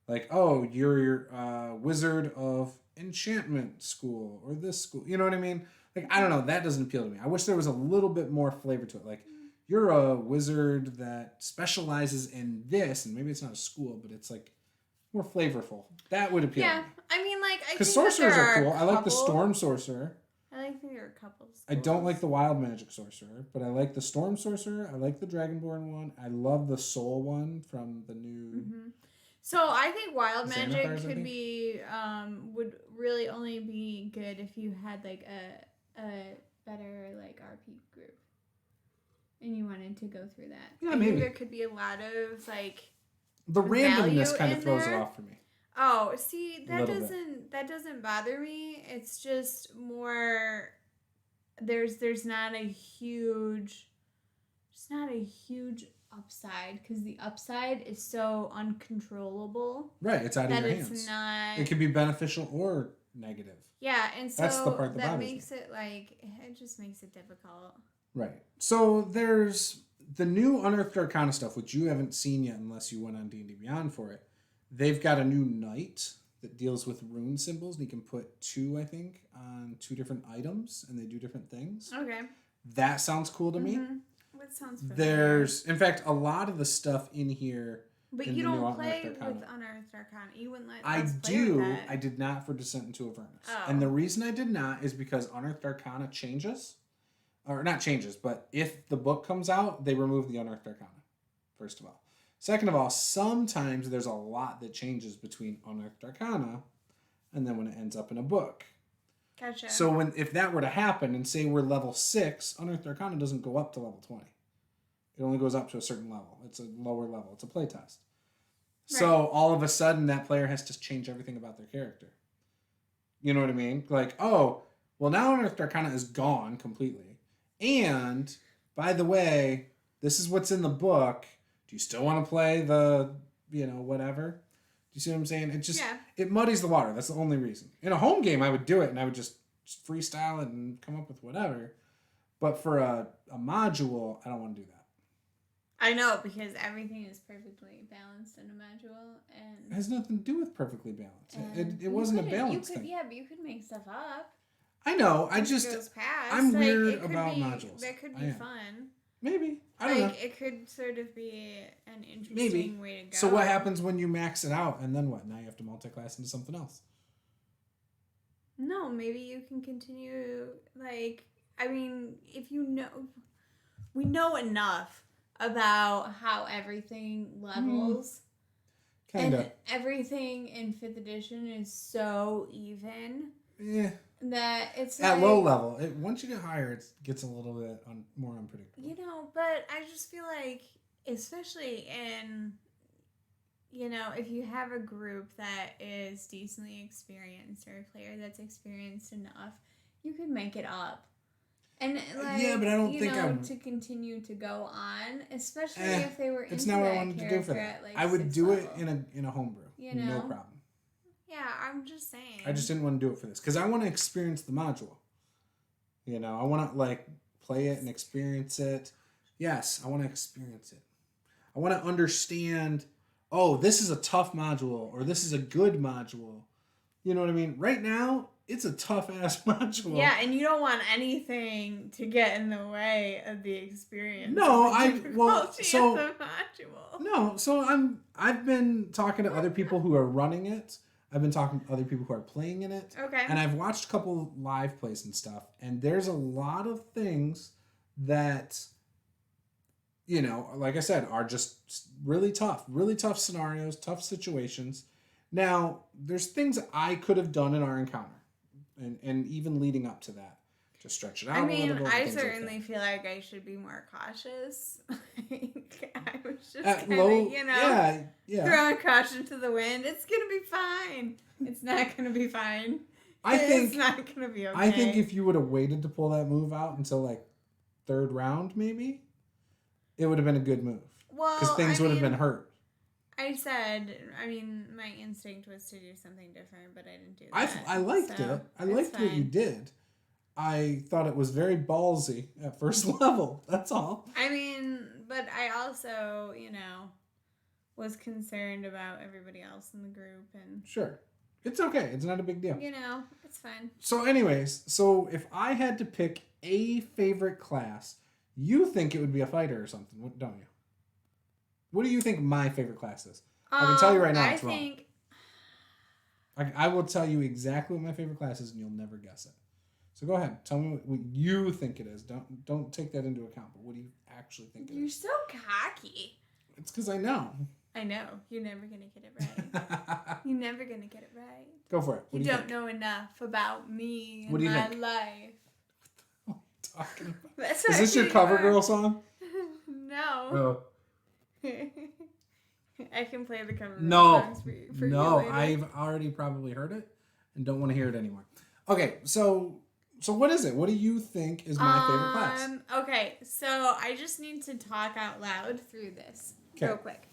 Like, oh, you're a wizard of enchantment school or this school. You know what I mean? Like, I don't know. That doesn't appeal to me. I wish there was a little bit more flavor to it. Like, you're a wizard that specializes in this, and maybe it's not a school, but it's more flavorful. That would appeal to me. I mean, I think because sorcerers are cool. I like the storm sorcerer. I like there are a couple. I don't like the wild magic sorcerer, but I like the storm sorcerer. I like the dragonborn one. I love the soul one from the new. Mm-hmm. So I think wild magic could be would really only be good if you had a better RP group, and you wanted to go through that. Yeah, maybe there could be a lot of the randomness kind of throws it off for me. Oh, see, that doesn't bother me. It's just more there's not a huge upside because the upside is so uncontrollable. Right, it's out of your hands. It can be beneficial or negative. Yeah, and so that's the part that makes it it just makes it difficult. Right. So there's the new Unearthed Arcana stuff, which you haven't seen yet unless you went on D&D Beyond for it, they've got a new knight that deals with rune symbols, and you can put 2, I think, on 2 different items, and they do different things. Okay. That sounds cool to me. What sounds familiar? There's, in fact, a lot of the stuff in here. But you don't play with Unearthed Arcana. You wouldn't let us play with that. I did not for Descent into Avernus. Oh. And the reason I did not is because Unearthed Arcana changes. Or not changes, but if the book comes out, they remove the Unearthed Arcana, first of all. Second of all, sometimes there's a lot that changes between Unearthed Arcana and then when it ends up in a book. Gotcha. So if that were to happen and say we're level 6, Unearthed Arcana doesn't go up to level 20. It only goes up to a certain level. It's a lower level. It's a playtest. Right. So all of a sudden that player has to change everything about their character. You know what I mean? Like, oh, well now Unearthed Arcana is gone completely. And, by the way, this is what's in the book. Do you still want to play the, whatever? Do you see what I'm saying? It just, It muddies the water. That's the only reason. In a home game, I would do it, and I would just freestyle it and come up with whatever. But for a module, I don't want to do that. I know, because everything is perfectly balanced in a module. And it has nothing to do with perfectly balanced. It wasn't a balance thing. Yeah, but you could make stuff up. I know. I'm weird about modules. That could be fun. Maybe. I don't know. It could sort of be an interesting way to go. So what happens when you max it out and then what? Now you have to multi-class into something else. No, maybe you can continue, if you know... We know enough about how everything levels. Kind of. And everything in 5th edition is so even. Yeah. That it's at low level. Once you get higher, it gets a little bit more unpredictable. But I just feel like, especially in, if you have a group that is decently experienced or a player that's experienced enough, you can make it up. And but I don't think to continue to go on, especially if they were into it's not what I wanted to do for that. I would do it in a homebrew. No problem. Yeah, I'm just saying. I just didn't want to do it for this because I want to experience the module. I want to play it and experience it. Yes, I want to experience it. I want to understand, oh, this is a tough module or this is a good module. You know what I mean? Right now, it's a tough-ass module. Yeah, and you don't want anything to get in the way of the experience. No, of the module. No, so I've been talking to other people who are running it. I've been talking to other people who are playing in it. Okay. And I've watched a couple live plays and stuff, and there's a lot of things that, like I said, are just really tough scenarios, tough situations. Now, there's things I could have done in our encounter, and even leading up to that, to stretch it out a little bit. I certainly feel like I should be more cautious. I was just kind of, throwing caution to the wind. It's going to be fine. It's not going to be fine. It's not going to be okay. I think if you would have waited to pull that move out until, 3rd round, maybe, it would have been a good move. Well, because things would have been hurt. My instinct was to do something different, but I didn't do that. I liked it. I liked what you did. I thought it was very ballsy at first level. That's all. But I also, was concerned about everybody else in the group. And sure. It's okay. It's not a big deal. It's fine. So anyways, if I had to pick a favorite class, you think it would be a fighter or something, don't you? What do you think my favorite class is? I can tell you right now it's wrong. I will tell you exactly what my favorite class is, and you'll never guess it. So go ahead. Tell me what you think it is. Don't take that into account, but what do you actually think it is? You're so cocky. It's because I know. I know. You're never going to get it right. You're never going to get it right. Go for it. You don't know enough about me and my life. What are you talking about? That's is this your cover girl song? No. Oh. I can play the cover songs for you later. I've already probably heard it and don't want to hear it anymore. Okay, so what is it? What do you think is my favorite class? Okay, so I just need to talk out loud through this real quick.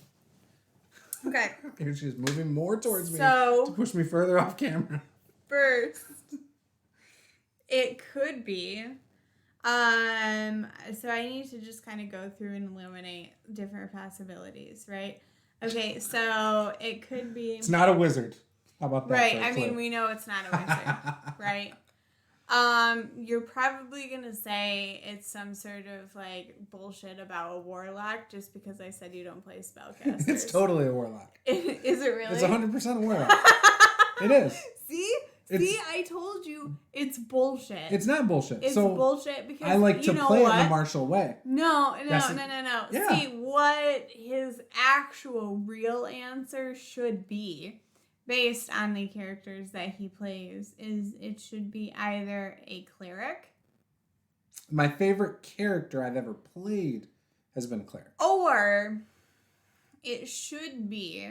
Okay. Here she's moving more towards me to push me further off camera. First, it could be So I need to just kind of go through and eliminate different possibilities, right? Okay, so it could be... It's not a wizard. How about that? Right, I mean, we know it's not a wizard, right? You're probably gonna say it's some sort of like bullshit about a warlock just because I said you don't play spellcasters. It's totally a warlock. Is it really? It's 100% a warlock. It is. See, I told you it's bullshit. It's not bullshit. It's bullshit because I like to play it in the martial way. No. Yeah. See, what his actual real answer should be, based on the characters that he plays, is it should be either a cleric. My favorite character I've ever played has been a cleric. Or it should be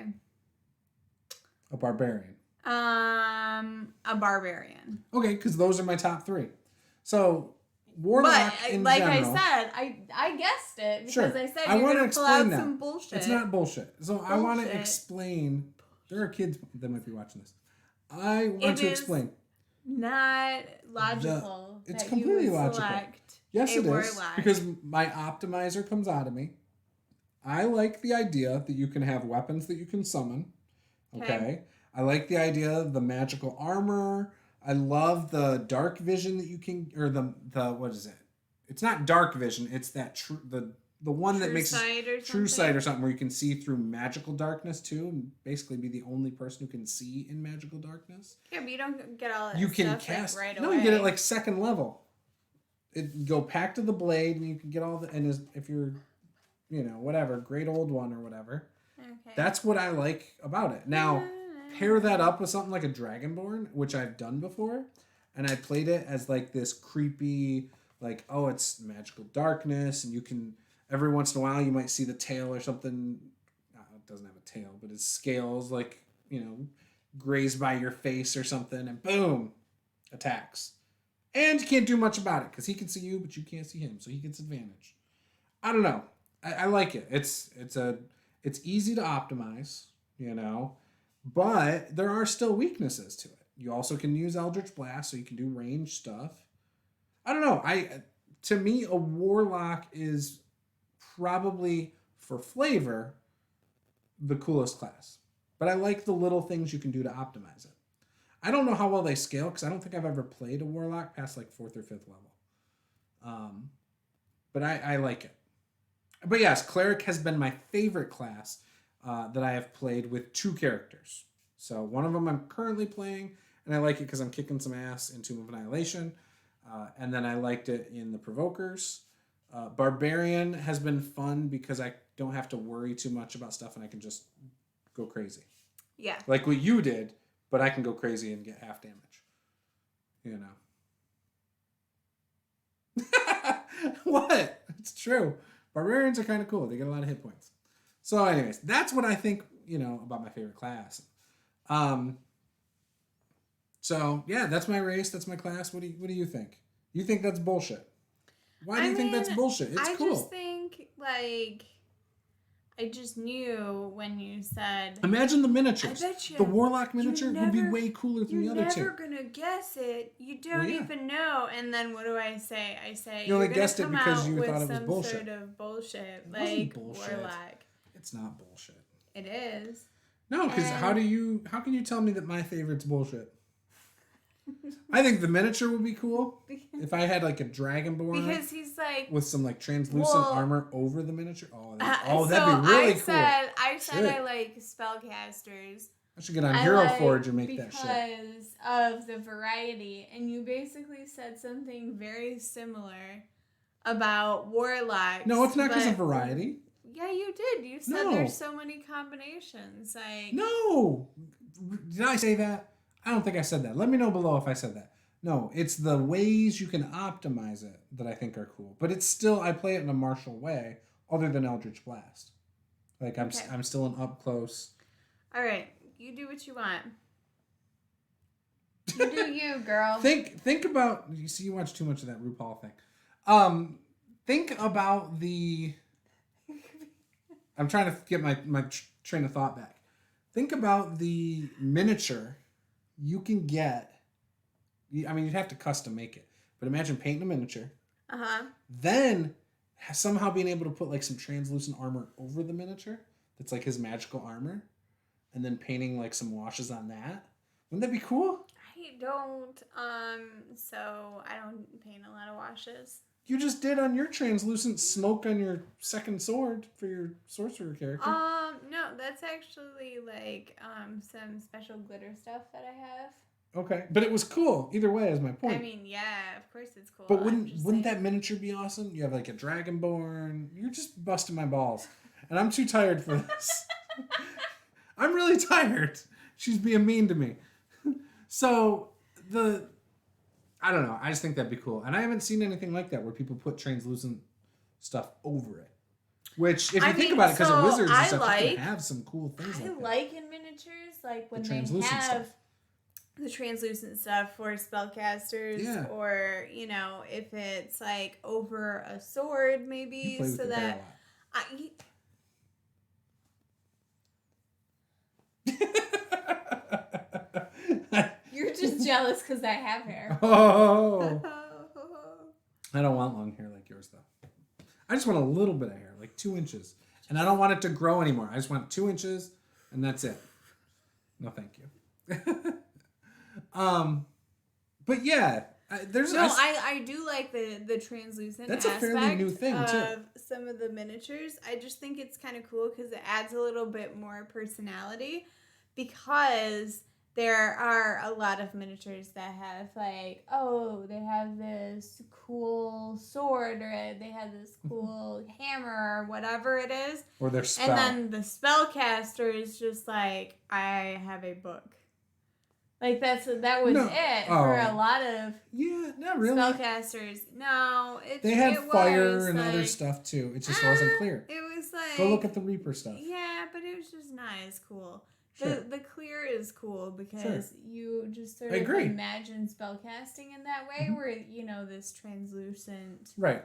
a barbarian. A barbarian. Okay, because those are my top 3. So warlock in like general, I said, I guessed it because I said I you're want to pull out explain that. some bullshit. It's not bullshit. So I want to explain. There are kids that might be watching this. I want to explain. Not logical. It's completely logical. Yes, it warlock. is. Because my optimizer comes out of me. I like the idea that you can have weapons that you can summon. Okay. I like the idea of the magical armor. I love the dark vision that you can, or the what is it? It's not dark vision. It's that the one that makes true sight or something where you can see through magical darkness too, and basically be the only person who can see in magical darkness. Yeah, but you don't get all that you stuff can cast right no, away. you get it like second level. It go pack to the blade, and you can get all the if you're, whatever, great old one or whatever. Okay. That's what I like about it. Now, pair that up with something like a Dragonborn, which I've done before, and I played it as like this creepy, like, oh, it's magical darkness, and you can, every once in a while you might see the tail or something. It doesn't have a tail, but its scales like, graze by your face or something, and boom, attacks. And you can't do much about it because he can see you, but you can't see him, so he gets advantage. I don't know. I like it. It's easy to optimize, but there are still weaknesses to it. You also can use Eldritch Blast, so you can do range stuff. I don't know. To me, a Warlock is probably, for flavor, the coolest class. But I like the little things you can do to optimize it. I don't know how well they scale, because I don't think I've ever played a Warlock past like 4th or 5th level. But I like it. But yes, Cleric has been my favorite class that I have played with 2 characters. So one of them I'm currently playing, and I like it because I'm kicking some ass in Tomb of Annihilation. And then I liked it in the Provokers. Barbarian has been fun because I don't have to worry too much about stuff, and I can just go crazy. Yeah. Like what you did, but I can go crazy and get half damage. What? It's true. Barbarians are kind of cool. They get a lot of hit points. So anyways, that's what I think, about my favorite class. So yeah, that's my race. That's my class. What do you think? You think that's bullshit? Why do you think that's bullshit? It's cool. I just think, I just knew when you said... Imagine the miniatures. I bet you. The Warlock miniature would be way cooler than the other 2. You're never going to guess it. You don't even know. And then what do I say? I say, you only guessed it because you thought it was bullshit. Sort of bullshit. Like bullshit. Warlock. It's not bullshit. It is. No, because how can you tell me that my favorite's bullshit? I think the miniature would be cool if I had like a Dragonborn. Because he's like with some like translucent armor over the miniature. That'd so be really cool. I said I like spellcasters. I should get on Hero Forge and make that shit. Because of the variety, and you basically said something very similar about Warlocks. No, it's not because of variety. Yeah, you did. You said there's so many combinations. No, did I say that? I don't think I said that. Let me know below if I said that. No, it's the ways you can optimize it that I think are cool. But it's still, I play it in a martial way, other than Eldritch Blast. Like I'm still an up close. All right, you do what you want. You do you, girl. Think about. You see, you watch too much of that RuPaul thing. Think about the. I'm trying to get my train of thought back. Think about the miniature you can get. I mean, you'd have to custom make it. But imagine painting a miniature, Then somehow being able to put like some translucent armor over the miniature that's like his magical armor, and then painting like some washes on that. Wouldn't that be cool? I don't so I don't paint a lot of washes. You just did on your translucent smoke on your second sword for your sorcerer character. No, that's actually like some special glitter stuff that I have. Okay, but it was cool. Either way, is my point. I mean, yeah, of course it's cool. But wouldn't that miniature be awesome? You have like a Dragonborn. You're just busting my balls, and I'm too tired for this. I'm really tired. She's being mean to me. So I don't know. I just think that'd be cool, and I haven't seen anything like that where people put translucent stuff over it. Which, if you think about it, because of wizards and stuff, you can have some cool things. I like in miniatures, like when they have stuff. The translucent stuff for spellcasters, or if it's like over a sword, maybe so that you're just jealous because I have hair. Oh, I don't want long hair like yours though. I just want a little bit of hair, like 2 inches, and I don't want it to grow anymore. I just want 2 inches, and that's it. No, thank you. But yeah, I do like the translucent. That's a fairly new thing of too. Some of the miniatures, I just think it's kind of cool because it adds a little bit more personality. Because there are a lot of miniatures that have like, they have this cool sword, or they have this cool hammer, or whatever it is, or their spell. And then the spellcaster is just like, I have a book. Like that was it for a lot of not really spellcasters. No, they had fire and other stuff too. It just wasn't clear. It was like, go look at the Reaper stuff. Yeah, but it was just not as cool. Sure. The clear is cool because you just sort of imagine spellcasting in that way, where this translucent. Right.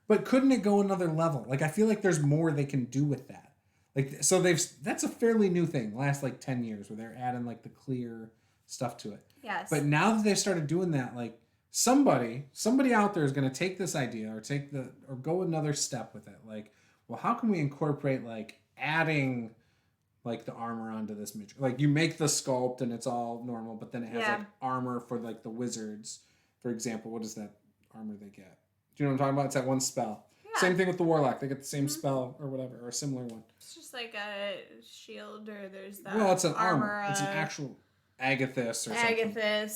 But couldn't it go another level? Like I feel like there's more they can do with that. Like, so that's a fairly new thing, last like 10 years, where they're adding like the clear stuff to it. Yes. But now that they started doing that, like somebody out there is going to take this idea or go another step with it. Like, well, how can we incorporate like adding like the armor onto this miniature? Like you make the sculpt and it's all normal, but then it has like armor for like the wizards, for example. What is that armor they get? Do you know what I'm talking about? It's that one spell. Yeah. Same thing with the Warlock. They get the same spell or whatever, or a similar one. It's just like a shield, or there's that. Well, it's an armor. It's an actual Agathis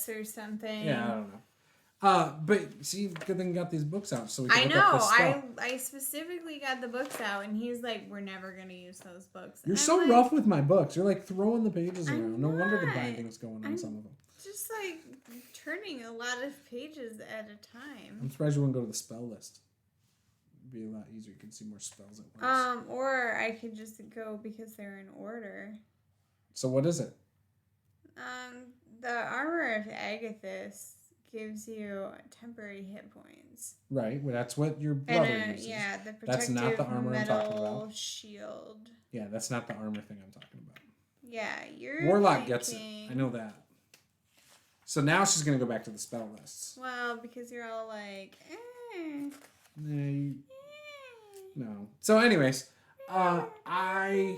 or something. Yeah, I don't know. But see, good thing you got these books out, so we can look up this stuff. I specifically got the books out, and he's like, "We're never gonna use those books." You're so like, rough with my books. You're like throwing the pages around. No wonder the binding's going on some of them. Just like turning a lot of pages at a time. I'm surprised you wouldn't go to the spell list. It'd be a lot easier. You could see more spells at once. Or I could just go because they're in order. So what is it? The armor of Agathis gives you temporary hit points. Right. Well, that's what your brother uses. Yeah, the protective that's not the armor I'm talking about. Shield. Yeah, that's not the armor thing I'm talking about. Yeah, you're Warlock gets it. I know that. So now she's gonna go back to the spell lists. Well, because you're all like, No. So, anyways, I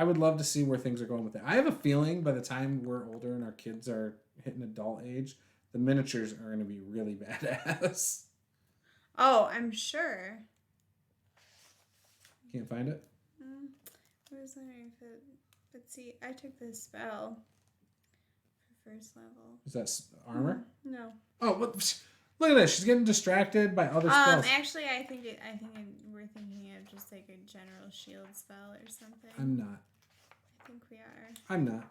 would love to see where things are going with it. I have a feeling by the time we're older and our kids are hitting adult age, the miniatures are going to be really badass. Oh, I'm sure. Can't find it? I was wondering if it... But see, I took this spell for first level. Is that armor? No. Oh, what? Look at this. She's getting distracted by other spells. Actually, I think we're thinking of just like a general shield spell or something. I'm not. I think we are. I'm not.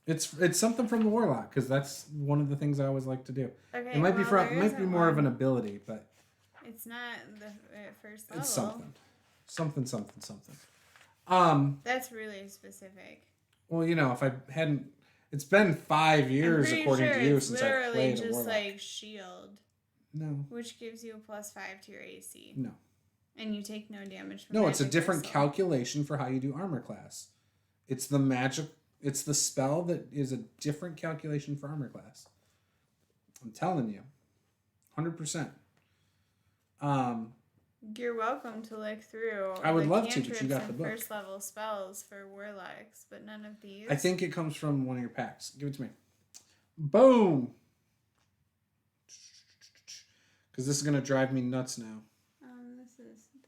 It's something from the Warlock, because that's one of the things I always like to do. Okay, it might be more of an ability, but it's not the first level. It's something. That's really specific. Well, if I hadn't. It's been 5 years, according to you, since I played a Warlock. It's literally just like shield. No. Which gives you a +5 to your AC. No. And you take no damage from No, it's a different calculation for how you do armor class. It's the spell that is a different calculation for armor class. I'm telling you. 100%. You're welcome to look through. I would love to, but you got the book. First level spells for warlocks, but none of these. I think it comes from one of your packs. Give it to me. Boom. Because this is gonna drive me nuts now.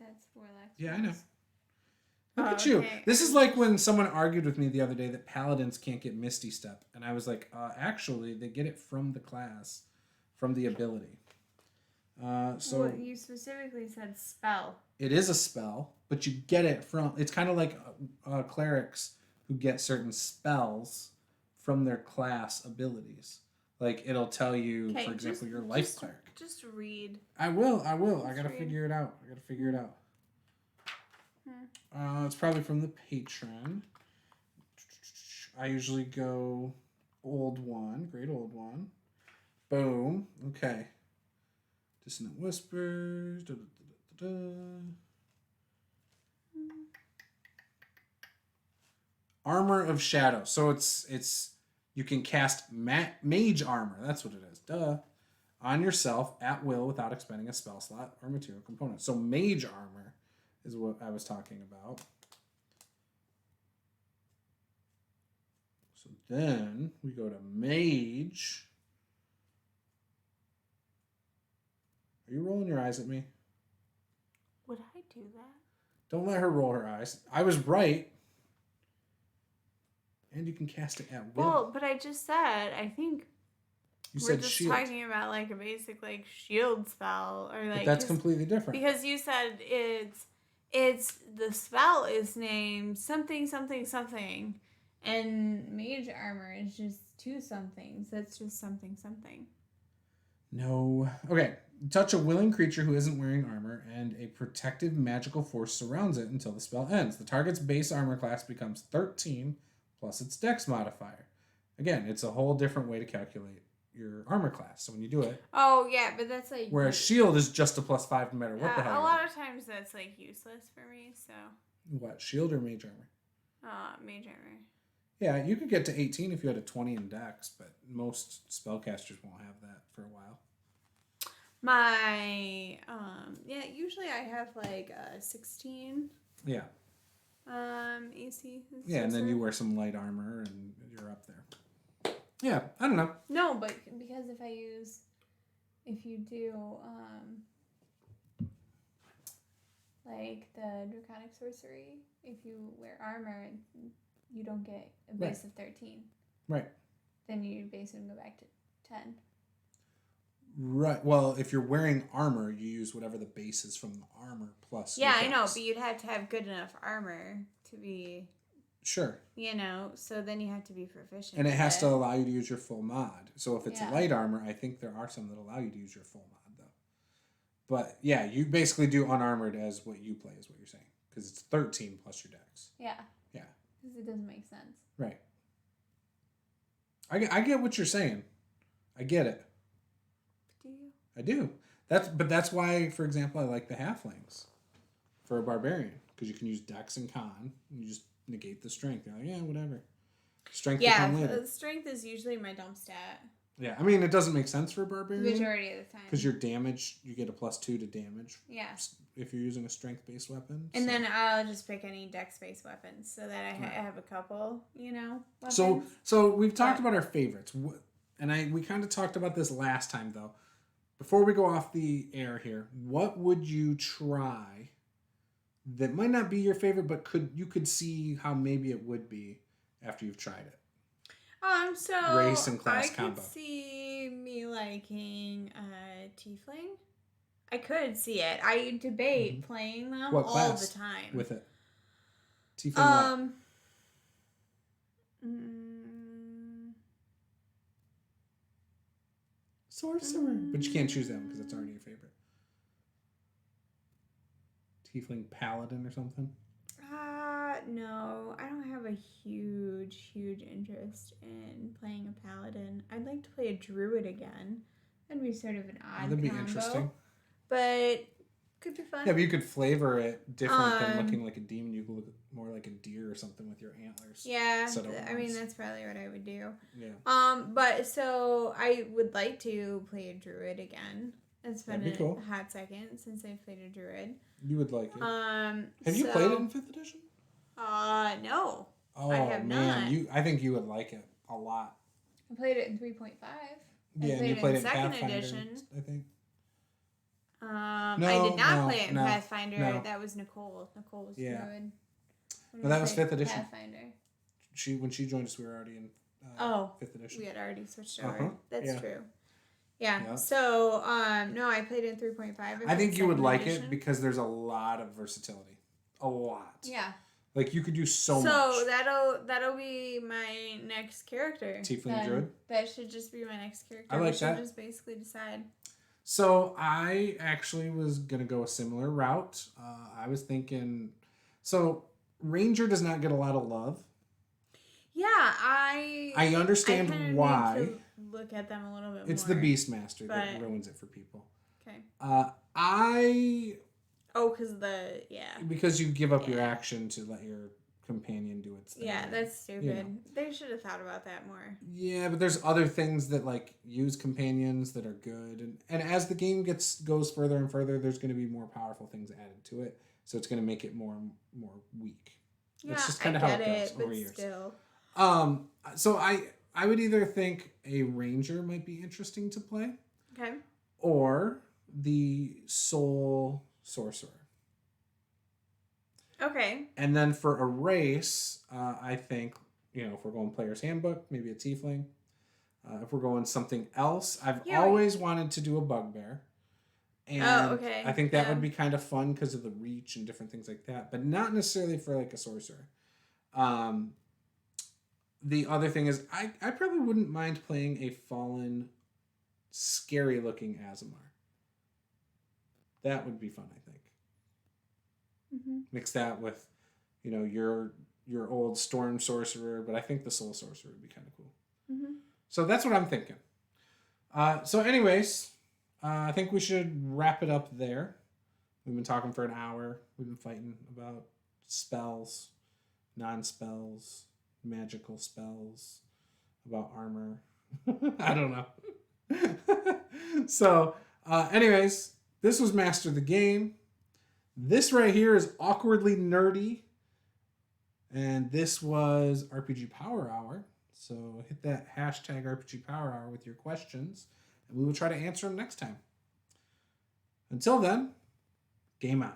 That's warlocks. Yeah, I know. Look at you. Okay. This is like when someone argued with me the other day that paladins can't get Misty Step, and I was like, actually, they get it from the class, from the ability. So well, you specifically said spell. It is a spell, but you get it from. It's kind of like clerics who get certain spells from their class abilities. Like it'll tell you, for example, your life cleric. Just read. I will. I gotta figure it out. It's probably from the patron. I usually go old one, great old one. Boom. Okay. Dissonant Whispers. Da, da, da, da, da. Armor of Shadow. So it's you can cast Mage Armor. That's what it is. Duh. On yourself at will without expending a spell slot or material component. So Mage Armor is what I was talking about. So then we go to Mage. Are you rolling your eyes at me? Would I do that? Don't let her roll her eyes. I was right. And you can cast it at will. Well, but I just said, I think we're just shield. Talking about like a basic like shield spell or like. But that's completely different. Because you said it's the spell is named something, and Mage Armor is just two somethings. That's just something. No. Okay. Touch a willing creature who isn't wearing armor, and a protective magical force surrounds it until the spell ends. The target's base armor class becomes 13 plus its dex modifier. Again, it's a whole different way to calculate your armor class. So when you do it... Oh, yeah, but that's like... Whereas shield is just a +5 no matter what the hell. A lot of times that's like useless for me, so... What, shield or mage armor? Mage armor. Yeah, you could get to 18 if you had a 20 in dex, but most spellcasters won't have that for a while. My, usually I have like 16. Yeah. AC. Yeah, and then you wear some light armor and you're up there. Yeah, I don't know. No, but because if you do, like the Draconic Sorcery, if you wear armor, you don't get a base of 13. Right. Then you basically go back to 10. Right. Well, if you're wearing armor, you use whatever the base is from the armor plus. Yeah, I know, but you'd have to have good enough armor to be. Sure. So then you have to be proficient. And it has to allow you to use your full mod. So if it's light armor, I think there are some that allow you to use your full mod, though. But yeah, you basically do unarmored as what you play, is what you're saying. Because it's 13 plus your dex. Yeah. Yeah. Because it doesn't make sense. Right. I get what you're saying. I get it. Do you? I do. That's why, for example, I like the halflings for a barbarian. Because you can use dex and con. And you just negate the strength. You're like, yeah, whatever. Strength will come later. Strength is usually my dump stat. Yeah, I mean, it doesn't make sense for a barbarian. Majority of the time. Because your damage, you get a +2 to damage. Yeah. If you're using a strength-based weapon. And then I'll just pick any dex-based weapons so that I have a couple, weapons. So we've talked about our favorites. And we kind of talked about this last time, though. Before we go off the air here, what would you try that might not be your favorite, but you could see how maybe it would be after you've tried it? So race and class combo. I could see me liking Tiefling. I could see it. I debate playing them what all class the time. With it? Tiefling what? Sorcerer. But you can't choose them because it's already your favorite. Tiefling Paladin or something? No. I don't have a huge interest in playing a Paladin. I'd like to play a Druid again. That'd be sort of an odd That'd be combo, interesting. But could be fun. Yeah, but you could flavor it different than looking like a demon. You could look more like a deer or something with your antlers. Yeah, I mean, that's probably what I would do. Yeah. But so I would like to play a Druid again. It's been a hot second since I played a druid. You would like it. Have you played it in 5th edition? No. Oh, I have man. not. I think you would like it a lot. I played it in 3.5. Yeah, and you played it in 2nd edition, I think. I did not play it in Pathfinder. No. That was Nicole. Nicole was druid. No, that was 5th edition. Pathfinder. When she joined us, we were already in 5th edition. We had already switched over. That's true. Yeah. So, no, I played it in 3.5. I think you would like it because there's a lot of versatility. A lot. Yeah. Like, you could do so much. So, that'll be my next character. Tiefling druid? That should just be my next character. I like that. We should just basically decide. So, I actually was going to go a similar route. I was thinking... So, Ranger does not get a lot of love. Yeah, I understand why. Need to look at them a little bit more. It's the Beastmaster that ruins it for people. Okay. Because you give up your action to let your companion do its thing. Yeah, that's stupid. You know. They should have thought about that more. Yeah, but there's other things that like use companions that are good, and as the game goes further and further, there's going to be more powerful things added to it, so it's going to make it more weak. Yeah, that's just kind of how it goes over years. Still. So I would either think a ranger might be interesting to play. Okay. Or the soul sorcerer. Okay. And then for a race, I think, if we're going player's handbook, maybe a tiefling. If we're going something else, I've always wanted to do a bugbear. And I think that would be kind of fun because of the reach and different things like that, but not necessarily for like a sorcerer. The other thing is, I probably wouldn't mind playing a fallen, scary-looking Aasimar. That would be fun, I think. Mm-hmm. Mix that with, your old storm sorcerer, but I think the soul sorcerer would be kind of cool. Mm-hmm. So that's what I'm thinking. So anyways, I think we should wrap it up there. We've been talking for an hour. We've been fighting about spells, non-spells, magical spells, about armor. I don't know. So, anyways, this was Master the Game. This right here is Awkwardly Nerdy. And this was RPG Power Hour. So hit that hashtag RPG Power Hour with your questions, and we will try to answer them next time. Until then, game on.